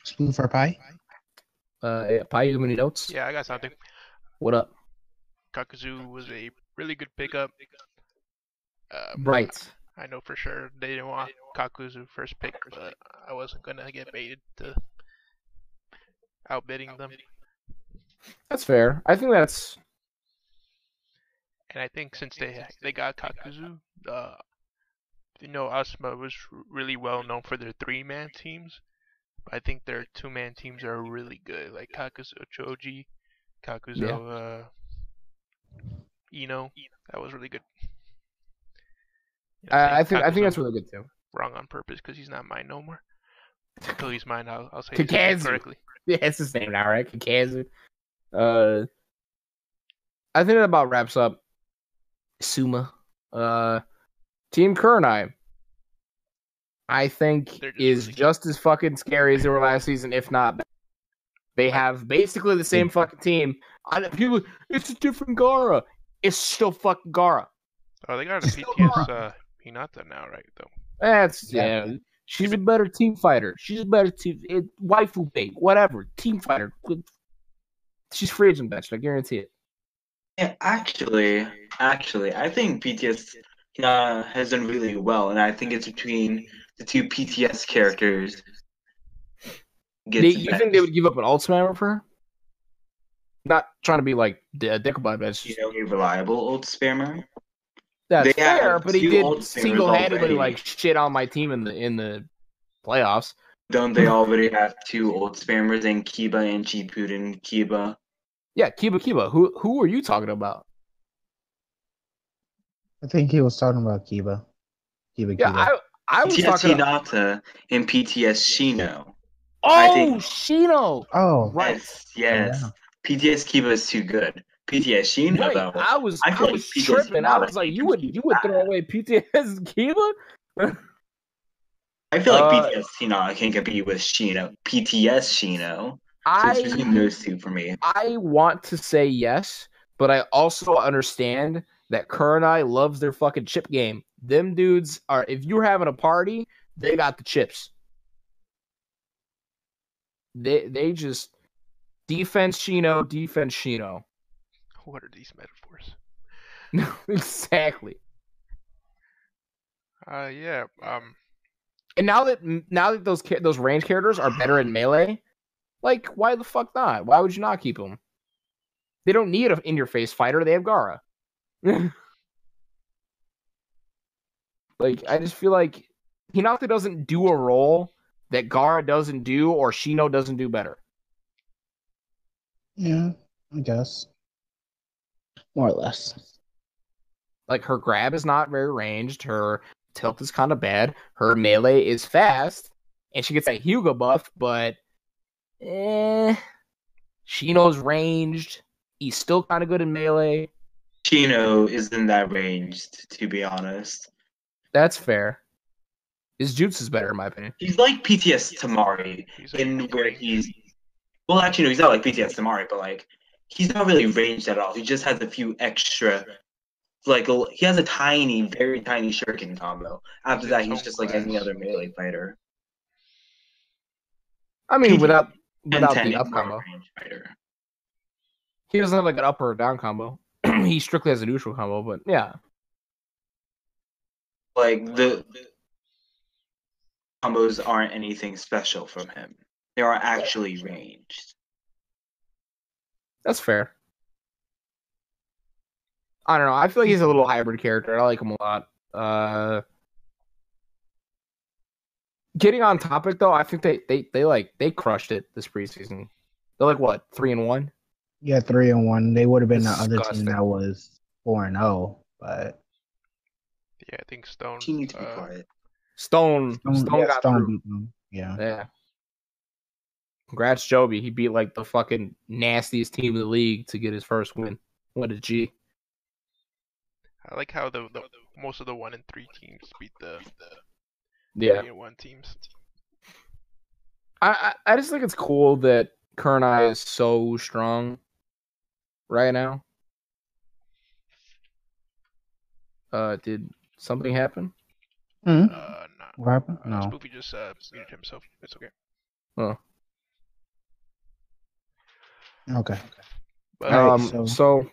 Spoof or Pie? Pie, you have any notes? Yeah, I got something. What up? Kakuzu was a really good pickup. Right. I know for sure they didn't want Kakuzu first pick, but I wasn't gonna get baited to outbidding them. That's fair. I think that's. And I think since they got Kakuzu, Asuma was really well known for their 3-man teams. But I think their 2-man teams are really good, like Kakuzu Choji, Kakuzu Ino. That was really good. I think that's really good too. Wrong on purpose because he's not mine no more. Until he's mine, I'll say his Kakazu. name correctly. Yeah, it's his name now, right? Kakazu. I think that about wraps up Suma. Team Kurenai, I think, is just as fucking scary as they were last season, if not better. They have basically the same fucking team. People, it's a different Gaara. It's still fucking Gaara. Oh, they got a PTS Hinata now, right? Though. That's She's a better team fighter. She's a better team waifu bait, whatever. Team fighter. She's free agent bench. I guarantee it. Yeah, actually, I think PTS has done really well, and I think it's between the two PTS characters gets You best. think they would give up an ult spammer for her? Not trying to be like a dick about it, but it's just, A reliable ult spammer. that's They fair. have But he two ult did spammers single-handedly already. like shit on my team in the playoffs. Don't they already have two ult spammers in Kiba and Chipuden Kiba? Yeah, Kiba. Who are you talking about? I think he was talking about Kiba. Yeah, Kiba. I was PTS talking about. Hinata and PTS Shino. I Oh, think Shino. Oh, Right. yes. Yeah. PTS Kiba is too good. PTS Shino Right. though, I was feel like PTS tripping. I Hinata was like, ain't you too would bad. throw away PTS Kiba? I feel like PTS Hinata can compete with Shino. PTS Shino. So it's between those two for me. I want to say yes, but I also understand that Kurenai loves their fucking chip game. Them dudes are, if you're having a party, they got the chips. They just defense Shino. What are these metaphors? Exactly. Yeah. And now that those range characters are better in melee, like why the fuck not? Why would you not keep them? They don't need an in-your-face fighter. They have Gara. Like I just feel like Hinata doesn't do a role that Gara doesn't do or Shino doesn't do better. Yeah, I guess. More or less. Like her grab is not very ranged. Her tilt is kind of bad. Her melee is fast, and she gets that Hugo buff. But Shino's ranged. He's still kind of good in melee. Shino isn't that ranged, to be honest. That's fair. His jutsu's better in my opinion. He's like PTS Tamari where he's well, actually no, he's not like PTS Tamari, but like he's not really ranged at all. He just has a few extra. Like he has a tiny, very tiny shuriken combo. After that, he's just like any other melee fighter. I mean, without the is up more combo, range fighter. he doesn't have like an up or down combo. He strictly has a neutral combo, but yeah. Like the combos aren't anything special from him. They are actually ranged. That's fair. I don't know. I feel like he's a little hybrid character. I like him a lot. Getting on topic though, I think they crushed it this preseason. They're like what, 3-1? Yeah, 3-1. They would have been the other Disgusting. team that was 4-0, but yeah, I think Stone. You need to be quiet. Stone got through. beat them. Yeah. Congrats, Joby. He beat like the fucking nastiest team in the league to get his first win. What a G. I like how the most of the 1 and 3 teams beat the 3-1 teams. I just think it's cool that Kurenai is so strong right now. Did something happen? Hmm? No. What happened? No. Spoopy just muted himself. It's okay. Oh. Okay. But, so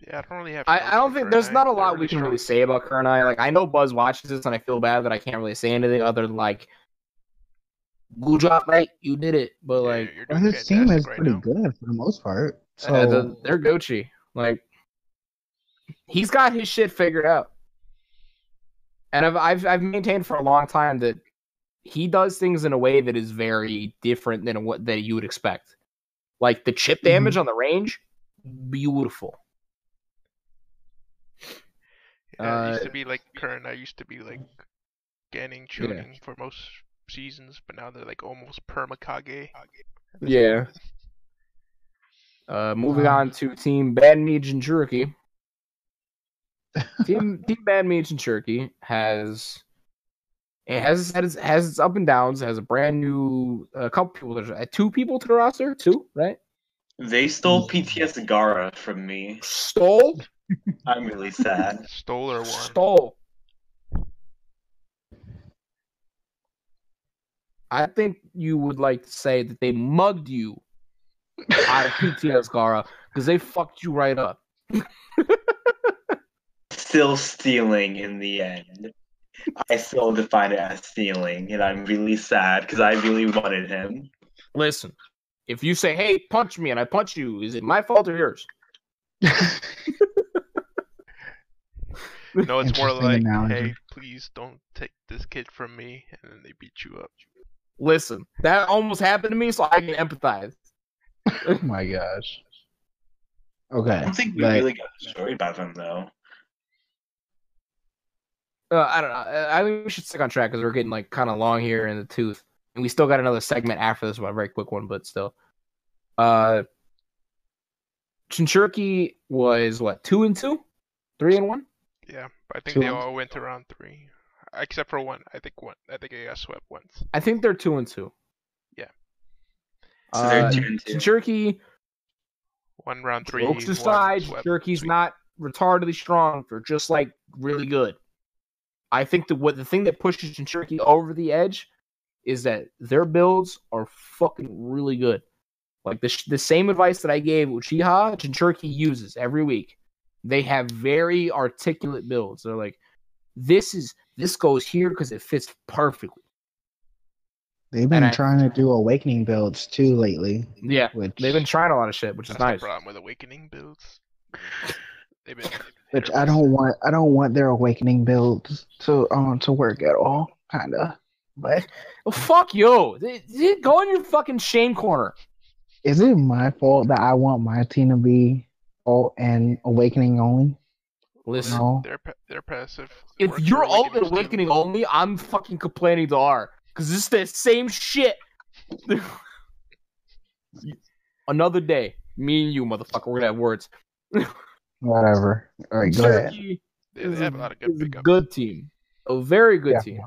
yeah, I don't really have. I don't think there's not a lot we can really say about Kurenai. Like I know Buzz watches this, and I feel bad that I can't really say anything other than like, good job, mate, you did it. But like, his team is pretty good for the most part. So they're Gucci. Like, he's got his shit figured out, and I've maintained for a long time that he does things in a way that is very different than what that you would expect. Like the chip damage on the range, beautiful. Yeah, it used to be like I used to be like Ganning tuning for most seasons, but now they're like almost perma-Kage. Yeah. Moving on to Team Bad Meat Jinchuriki. Team Bad Meat Jinchuriki has its up and downs. It has a brand new couple people. 2 people to the roster. 2, right? They stole PTS Gara from me. Stole? I'm really sad. Stole or won? Stole. I think you would like to say that they mugged you out of PTS, Gara, because they fucked you right up. Still stealing in the end. I still define it as stealing, and I'm really sad because I really wanted him. Listen, if you say, "Hey, punch me," and I punch you, is it my fault or yours? No, it's more Interesting like, analogy. hey, please don't take this kid from me, and then they beat you up. Listen, that almost happened to me, so I can empathize. Oh my gosh. Okay. I don't think we really got a story about him though. I don't know. I think we should stick on track because we're getting like kind of long here in the tooth, and we still got another segment after this one, a very quick one, but still. Chinchurki was what, 2-2, 3-1? Yeah, but I think 2-1. they all went to round 3, except for one. I think they got swept once. I think they're 2-2. Yeah. So they're 2-2. Chinchurki, One round 3. jokes one aside, swept. Chinchurki's Sweet. not retardedly strong. They're just like really good. I think the thing that pushes Chinchurki over the edge is that their builds are fucking really good. Like the same advice that I gave Uchiha, Chinchurki uses every week. They have very articulate builds. They're like, this goes here because it fits perfectly. They've been trying to do awakening builds too lately. Yeah, they've been trying a lot of shit, which is nice. That's the problem with awakening builds. They've been. Which I don't want their awakening builds to work at all, kinda. But well, fuck you. Go in your fucking shame corner. Is it my fault that I want my team to be ult and awakening only? Listen, no. They're passive. If you're ult and awakening only, I'm fucking complaining to R because it's the same shit. Another day, me and you, motherfucker, we're gonna have words. Whatever. All right, go ahead. They have a lot of good pickups. Good team, a very good team.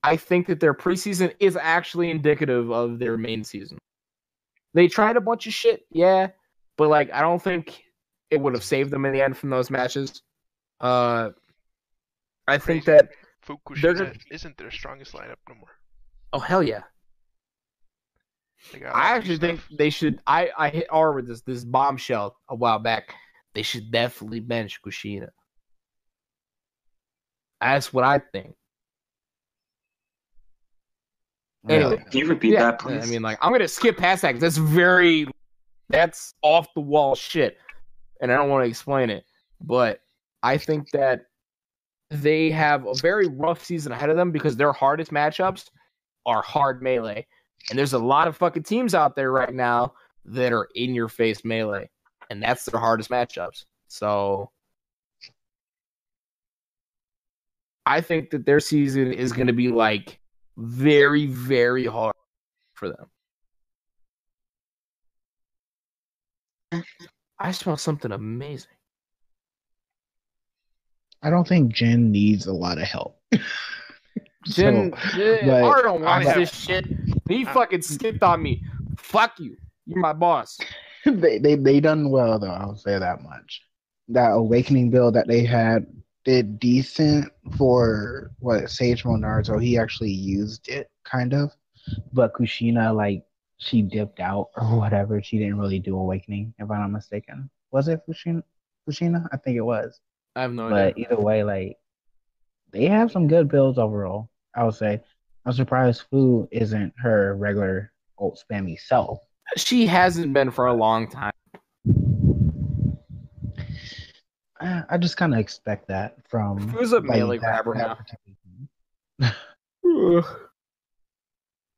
I think that their preseason is actually indicative of their main season. They tried a bunch of shit, yeah, but like I don't think it would have saved them in the end from those matches. I think that Fukushima isn't their strongest lineup no more. Oh hell yeah! I actually think they should. I hit R with this bombshell a while back. They should definitely bench Kushina. That's what I think. Anyway, can you repeat that, please? I mean, like, I'm gonna skip past that because that's off the wall shit, and I don't want to explain it. But I think that they have a very rough season ahead of them because their hardest matchups are hard melee, and there's a lot of fucking teams out there right now that are in your face melee, and that's their hardest matchups. So I think that their season is going to be like very, very hard for them. I smell something amazing. I don't think Jin needs a lot of help. Jin, I don't watch this shit. He fucking skipped on me. Fuck you. You're my boss. They done well though. I'll say that much. That awakening build that they had did decent for what Sage Mo Naruto. He actually used it kind of, but Kushina like she dipped out or whatever. She didn't really do awakening, if I'm not mistaken. Was it Kushina? I think it was. I have no idea. But either way, like they have some good builds overall. I would say. I'm surprised Fu isn't her regular ult spammy self. She hasn't been for a long time. I just kind of expect that from. Fu's a melee grabber now.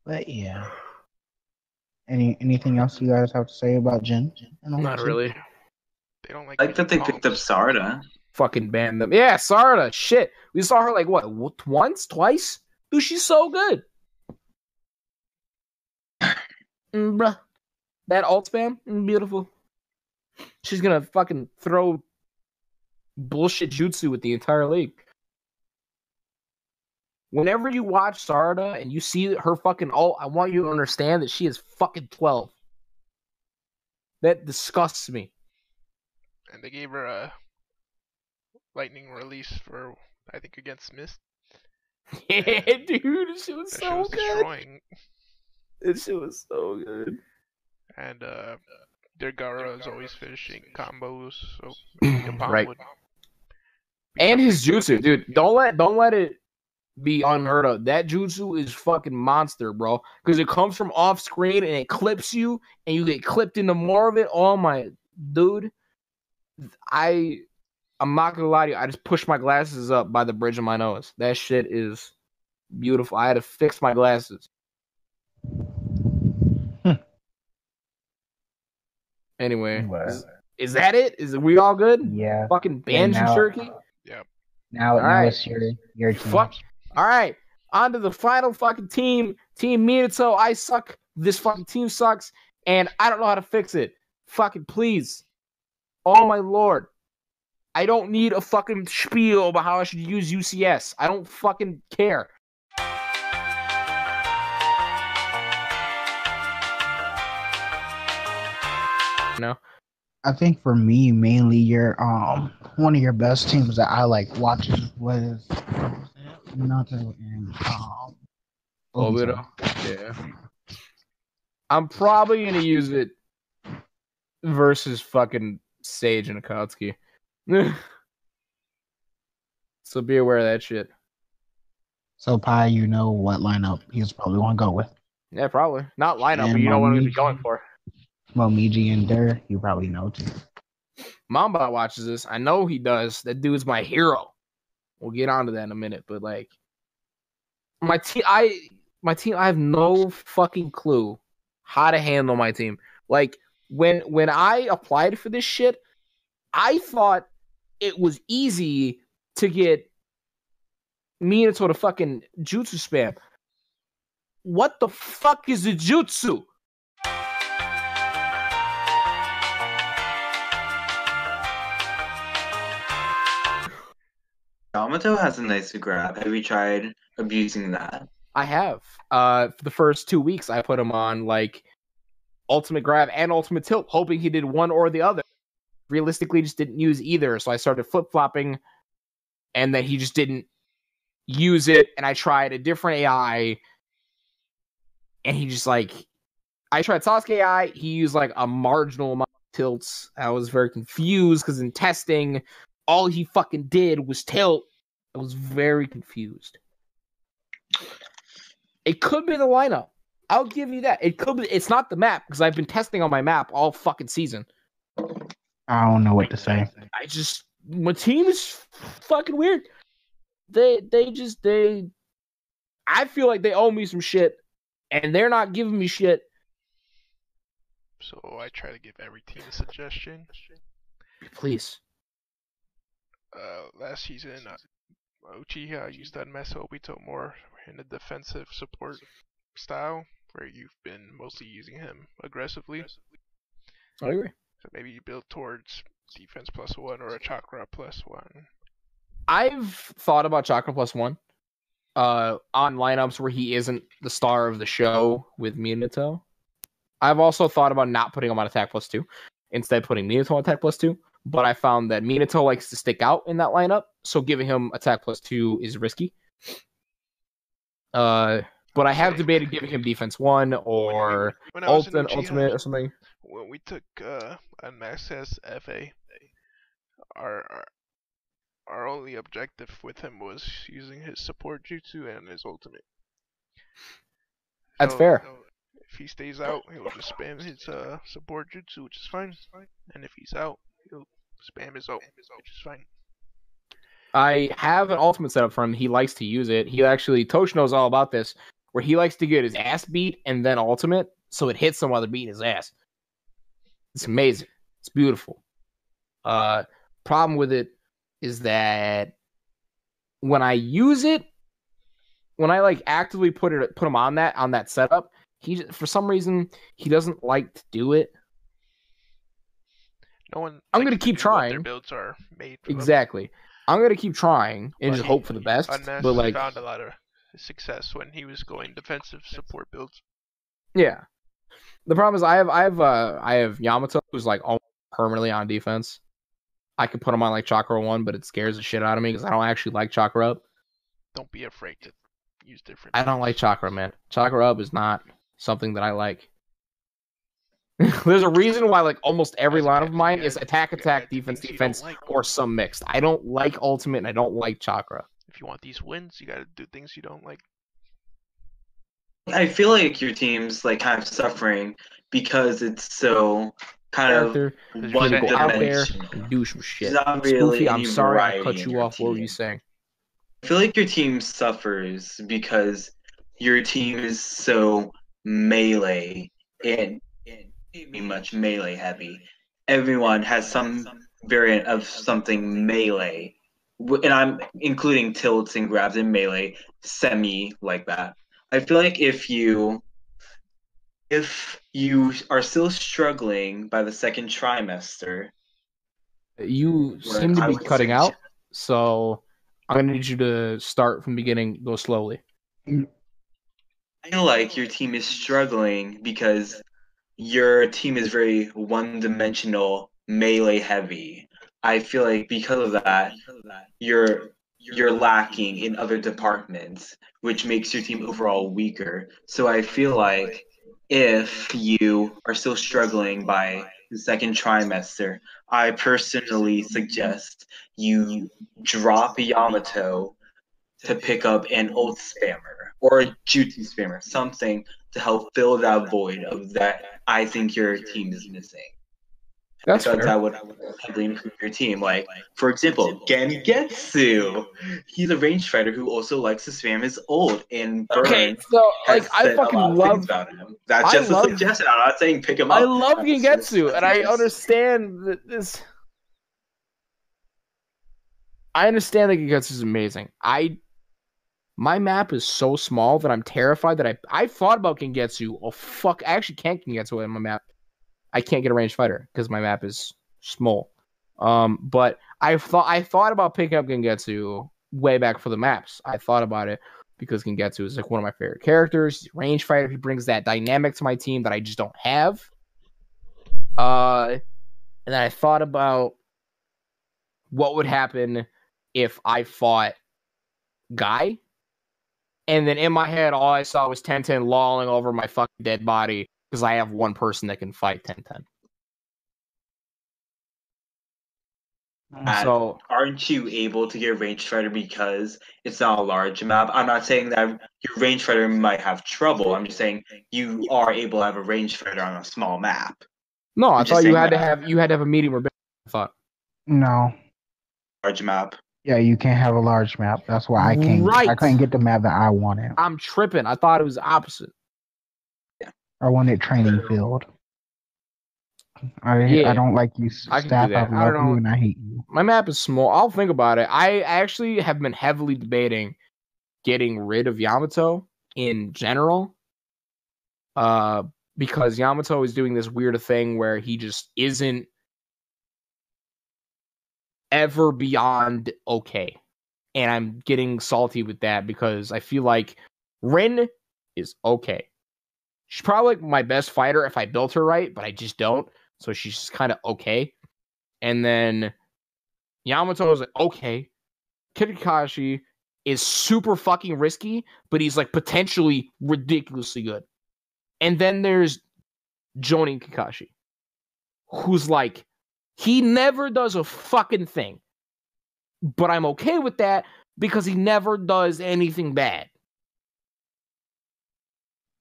But yeah. Anything else you guys have to say about Jin? Not really. They don't like that they picked up Sarda. Fucking ban them. Yeah, Sarda. Shit. We saw her like what? Once? Twice? Dude, she's so good. Bruh. That ult spam? Beautiful. She's gonna fucking throw bullshit jutsu with the entire league. Whenever you watch Sarda and you see her fucking ult, I want you to understand that she is fucking 12. That disgusts me. And they gave her a lightning release for, I think, against Mist. Yeah, dude, this shit was so good. Destroying. This shit was so good. and their Gara is always finishing combos, so maybe the bomb Right. would. And something his to look jutsu, into. dude. Don't let it be unheard of. That jutsu is fucking monster, bro. Because it comes from off screen and it clips you, and you get clipped into more of it. Oh my dude. I'm not gonna lie to you, I just pushed my glasses up by the bridge of my nose. That shit is beautiful. I had to fix my glasses. Anyway, is that it? Is we all good? Yeah. Fucking Yeah, Banjo now- Jerky? Yeah. Now, All now right. it's your turn. Fuck. All right. On to the final fucking team. Team Minato. I suck. This fucking team sucks. And I don't know how to fix it. Fucking please. Oh my lord. I don't need a fucking spiel about how I should use UCS. I don't fucking care. No. I think for me, mainly your one of your best teams that I like watching was Naruto and Obito. Yeah. I'm probably gonna use it versus fucking Sage and Akatsuki. So be aware of that shit. So Pi, you know what lineup he's probably gonna go with. Yeah, probably. Not lineup, And but you know what I'm gonna be Momiji. going for. Momiji and Der, you probably know too. Mamba watches this. I know he does. That dude's my hero. We'll get onto that in a minute, but like my team I have no fucking clue how to handle my team. Like when I applied for this shit, I thought it was easy to get Minato to fucking jutsu spam. What the fuck is a jutsu? Yamato has a nice grab. Have you tried abusing that? I have. For the first 2 weeks, I put him on like ultimate grab and ultimate tilt, hoping he did one or the other. Realistically, just didn't use either, so I started flip flopping, and then he just didn't use it. And I tried a different AI, and he just like I tried Sasuke AI. He used like a marginal amount of tilts. I was very confused because in testing, all he fucking did was tilt. I was very confused. It could be the lineup. I'll give you that. It could be. It's not the map because I've been testing on my map all fucking season. I don't know what to say. My team is fucking weird. I feel like they owe me some shit, and they're not giving me shit. So I try to give every team a suggestion. Please. Last season, Uchiha used that mess Obito more in a defensive support style, where you've been mostly using him aggressively. I agree. So maybe you build towards defense +1 or a chakra +1. I've thought about chakra +1 on lineups where he isn't the star of the show with Minato. I've also thought about not putting him on attack +2, instead putting Minato on attack +2. But I found that Minato likes to stick out in that lineup, so giving him attack +2 is risky. But I have debated giving him defense 1 or ultimate or something. When we took Unmasked FA, our only objective with him was using his support jutsu and his ultimate. That's fair. If he stays out, he'll just spam his support jutsu, which is fine. And if he's out, he'll spam his ult, which is fine. I have an ultimate setup for him. He likes to use it. Tosh knows all about this, where he likes to get his ass beat and then ultimate, so it hits him while they're beating his ass. It's amazing. It's beautiful. Problem with it is that when I use it, when I like actively put him on that setup, he for some reason he doesn't like to do it. No one. I'm gonna keep trying. Their builds are made for exactly. Them. I'm gonna keep trying and just hope for the best. Unmasked but like, found a lot of success when he was going defensive support builds. Yeah. The problem is I have Yamato who's like almost permanently on defense. I could put him on like Chakra 1, but it scares the shit out of me because I don't actually like Chakra Up. Don't be afraid to use different. I don't like Chakra, man. Chakra Up is not something that I like. There's a reason why like almost every As a line of captain, mine you is gotta- attack, you gotta attack, do defense, things you don't defense, like. or some mixed. I don't like ultimate and I don't like chakra. If you want these wins, you gotta do things you don't like. I feel like your team's like kind of suffering because it's so kind of Character, Because you need to you're go out there one-dimensional. and do some There's shit. not really Spoofy, any I'm sorry I variety cut in you your off. What were you team. saying? I feel like your team suffers because your team is so melee and pretty much melee heavy. Everyone has some variant of something melee, and I'm including tilts and grabs in melee, semi like that. I feel like if you are still struggling by the second trimester, You seem to I be would cutting suggest. out, so I'm gonna need you to start from the beginning, go slowly. I feel like your team is struggling because your team is very one-dimensional, melee heavy. I feel like because of that, you're lacking in other departments, which makes your team overall weaker. So I feel like if you are still struggling by the second trimester, I personally suggest you drop Yamato to pick up an ult spammer or a jutsu spammer, something to help fill that void of that I think your team is missing. That's Because fair. that would heavily improve your team. Like, for example, Gengetsu. He's a range fighter who also likes to spam his ult, and Okay, Burn so has like I said a fucking lot of things love, about him. That's I just a love, suggestion. I'm not saying pick him I up. love That's just Gengetsu, a and I suggestion. understand that this. I understand that Gengetsu is amazing. My map is so small that I'm terrified that I thought about Gengetsu. Oh fuck, I actually can't Gengetsu on my map. I can't get a ranged fighter because my map is small. But I thought about picking up Gengetsu way back for the maps. I thought about it because Gengetsu is like one of my favorite characters. He's a range fighter. He brings that dynamic to my team that I just don't have. And then I thought about what would happen if I fought Guy. And then in my head, all I saw was 10-10 lolling over my fucking dead body because I have one person that can fight 10-10. So aren't you able to get a range fighter because it's not a large map? I'm not saying that your range fighter might have trouble. I'm just saying you are able to have a range fighter on a small map. no, I I'm just thought you saying had to that. have a medium or big. I thought. No. Large map. Yeah, you can't have a large map. That's why I can't. I Right. couldn't get the map that I wanted. I'm tripping. I thought it was the opposite. I wanted training field. I Yeah, don't like you, I can do staff. I that. I love don't you know. and I hate you. My map is small. I'll think about it. I actually have been heavily debating getting rid of Yamato in general. Because Yamato is doing this weird thing where he just isn't ever beyond okay. And I'm getting salty with that because I feel like Rin is okay. She's probably like my best fighter if I built her right, but I just don't. So she's just kind of okay. And then Yamato is like, okay. Kakashi is super fucking risky, but he's like potentially ridiculously good. And then there's Jonin Kakashi, who's like, he never does a fucking thing. But I'm okay with that because he never does anything bad.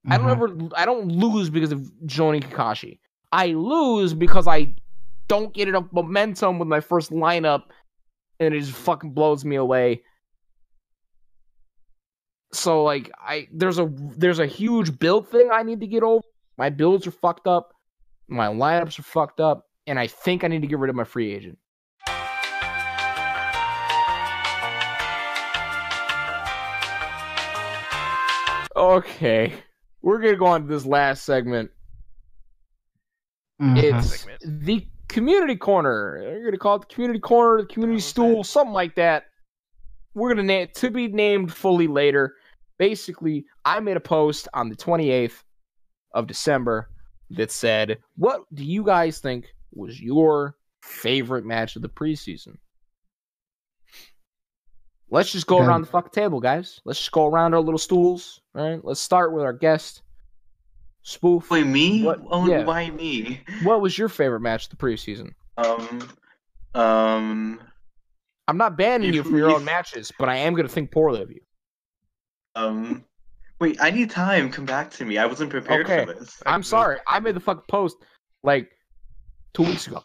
Mhm. I don't lose because of Jonin Kakashi. I lose because I don't get enough momentum with my first lineup and it just fucking blows me away. So like there's a huge build thing I need to get over. My builds are fucked up, my lineups are fucked up, and I think I need to get rid of my free agent. Okay. We're gonna go on to this last segment. Mhm. It's the community corner. We're gonna call it the community corner, the community stool, something like that. We're gonna name to be named fully later. Basically, I made a post on the 28th of December that said, "What do you guys think was your favorite match of the preseason?" Let's just go around the fucking table, guys. Let's just go around our little stools. All right. Let's start with our guest, Spoof. Wait, me? What? Oh, Yeah. why me? What was your favorite match of the preseason? Um, I'm not banning you from your you- own matches, but I am going to think poorly of you. Wait, I need time. Come back to me. I wasn't prepared Okay. for this. I'm sorry. I made the fucking post like 2 weeks ago.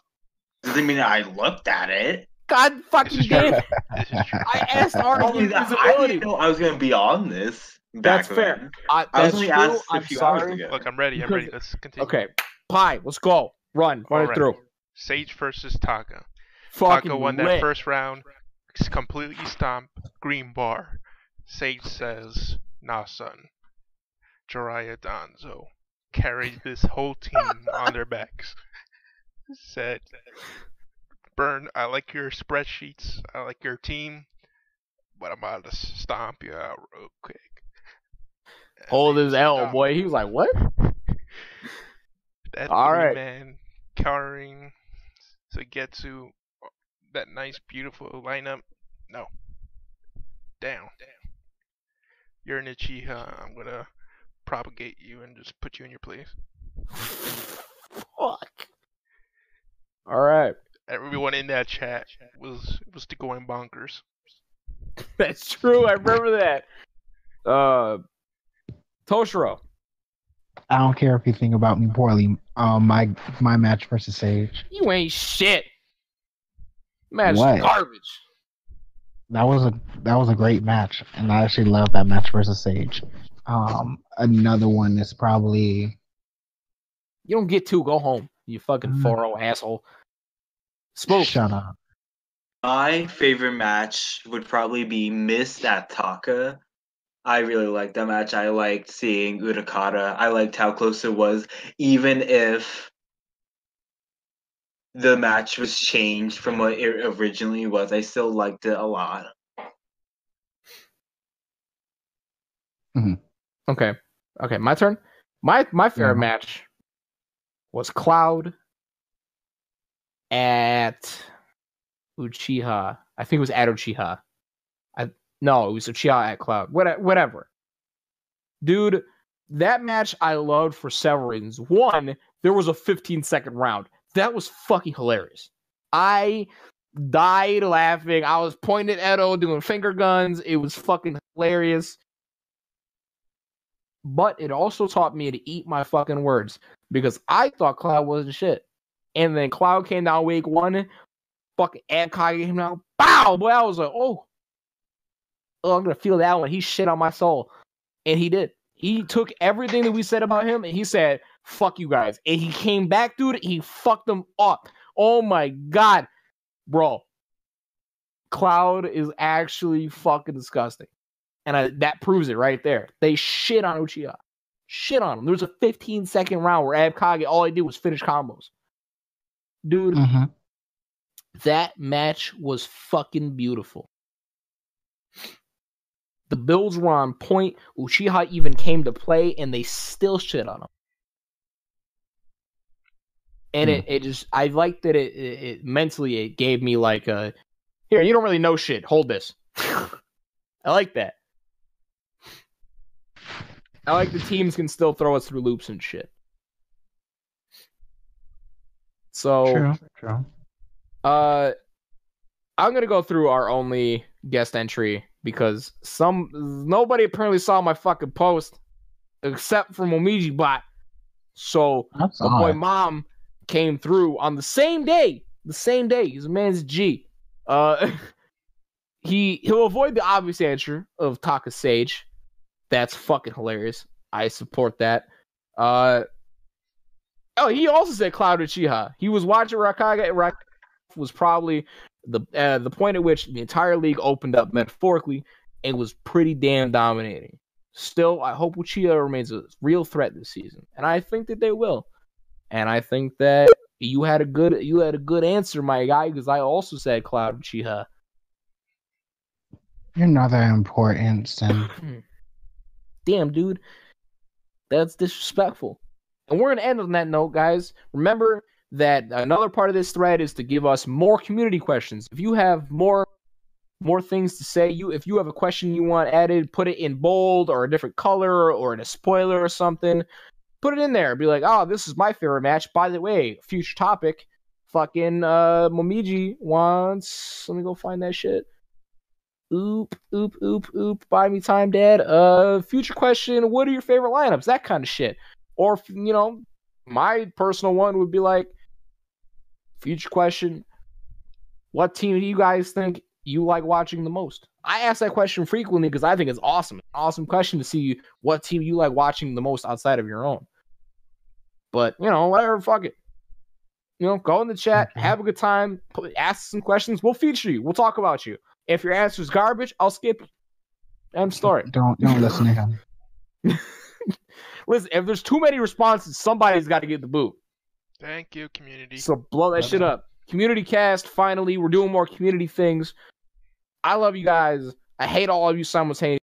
Doesn't mean that I looked at it. God fucking is damn true. it. This is true. I asked Art to Only give that I visibility. didn't know I was gonna be on this. That's Back fair. then. I was that's only true. asked a I'm few hours sorry. ago. Look, I'm ready. I'm Because- ready. Let's continue. Okay. Pie, let's go. Run it Alright. through. Sage versus Taka. Fucking Taka won lit. that first round. Completely stomped. Green bar. Sage says, "Nah, son. Jiraiya Danzo carried this whole team on their backs." Said, "Burn, I like your spreadsheets. I like your team. But I'm about to stomp you out real quick." And Hold they his L, stomped. boy. He was like, what? That All right. three-man countering to get to that nice, beautiful lineup. No. Down. You're an Uchiha. I'm gonna propagate you and just put you in your place. Fuck. All right. Everyone in that chat was going bonkers. That's true. I remember that. Toshiro. I don't care if you think about me poorly. My match versus Sage. You ain't shit. Match What? garbage. That was a great match, and I actually love that match versus Sage. Another one is probably You don't get to go home. You fucking 4-0 asshole. Spoke. shut up. My favorite match would probably be Mist at Taka. I really liked that match. I liked seeing Urakata. I liked how close it was, even if the match was changed from what it originally was. I still liked it a lot. Okay. Okay, my turn. My favorite Yeah. match was Cloud at Uchiha. I think it was at Uchiha. No, it was Uchiha at Cloud. Whatever. Dude, that match I loved for several reasons. One, there was a 15-second round. That was fucking hilarious. I died laughing. I was pointing at Edo, doing finger guns. It was fucking hilarious. But it also taught me to eat my fucking words because I thought Cloud wasn't shit. And then Cloud came down week 1. Fucking Abkai came down. Bow! Boy, I was like, oh, I'm going to feel that one. He shit on my soul. And he did. He took everything that we said about him and he said, fuck you guys. And he came back, dude. He fucked them up. Oh my God. Bro. Cloud is actually fucking disgusting. And that proves it right there. They shit on Uchiha. Shit on him. There was a 15-second round where Abkage, all he did was finish combos. Dude, that match was fucking beautiful. The builds were on point. Uchiha even came to play, and they still shit on him. And it just, I liked that it mentally, it gave me like a, here, you don't really know shit. Hold this. I like that. I like the teams can still throw us through loops and shit. So, True. I'm gonna go through our only guest entry because nobody apparently saw my fucking post except for Momiji Bot. So my boy Mom came through on the same day. He's a man's G. He'll avoid the obvious answer of Taka Sage. That's fucking hilarious. I support that. He also said Cloud Uchiha. He was watching Raikage. Raikage was probably the point at which the entire league opened up metaphorically and was pretty damn dominating. Still, I hope Uchiha remains a real threat this season, and I think that they will. And I think that you had a good answer, my guy, because I also said Cloud Uchiha. You're not that important, Sim. Damn, dude. That's disrespectful. And we're going to end on that note, guys. Remember that another part of this thread is to give us more community questions. If you have more things to say, if you have a question you want added, put it in bold or a different color or in a spoiler or something. Put it in there. Be like, oh, this is my favorite match. By the way, future topic. Fucking Momiji wants. Let me go find that shit. Oop. Buy me time, Dad. Future question. What are your favorite lineups? That kind of shit. Or my personal one would be like, future question. What team do you guys think you like watching the most? I ask that question frequently because I think it's awesome. Awesome question to see what team you like watching the most outside of your own. But, whatever, fuck it. Go in the chat, have a good time, ask some questions. We'll feature you. We'll talk about you. If your answer is garbage, I'll skip you. End story. Don't listen to him. Listen, if there's too many responses, somebody's got to get the boot. Thank you, community. So blow that shit up. Community cast, finally. We're doing more community things. I love you guys. I hate all of you simultaneously.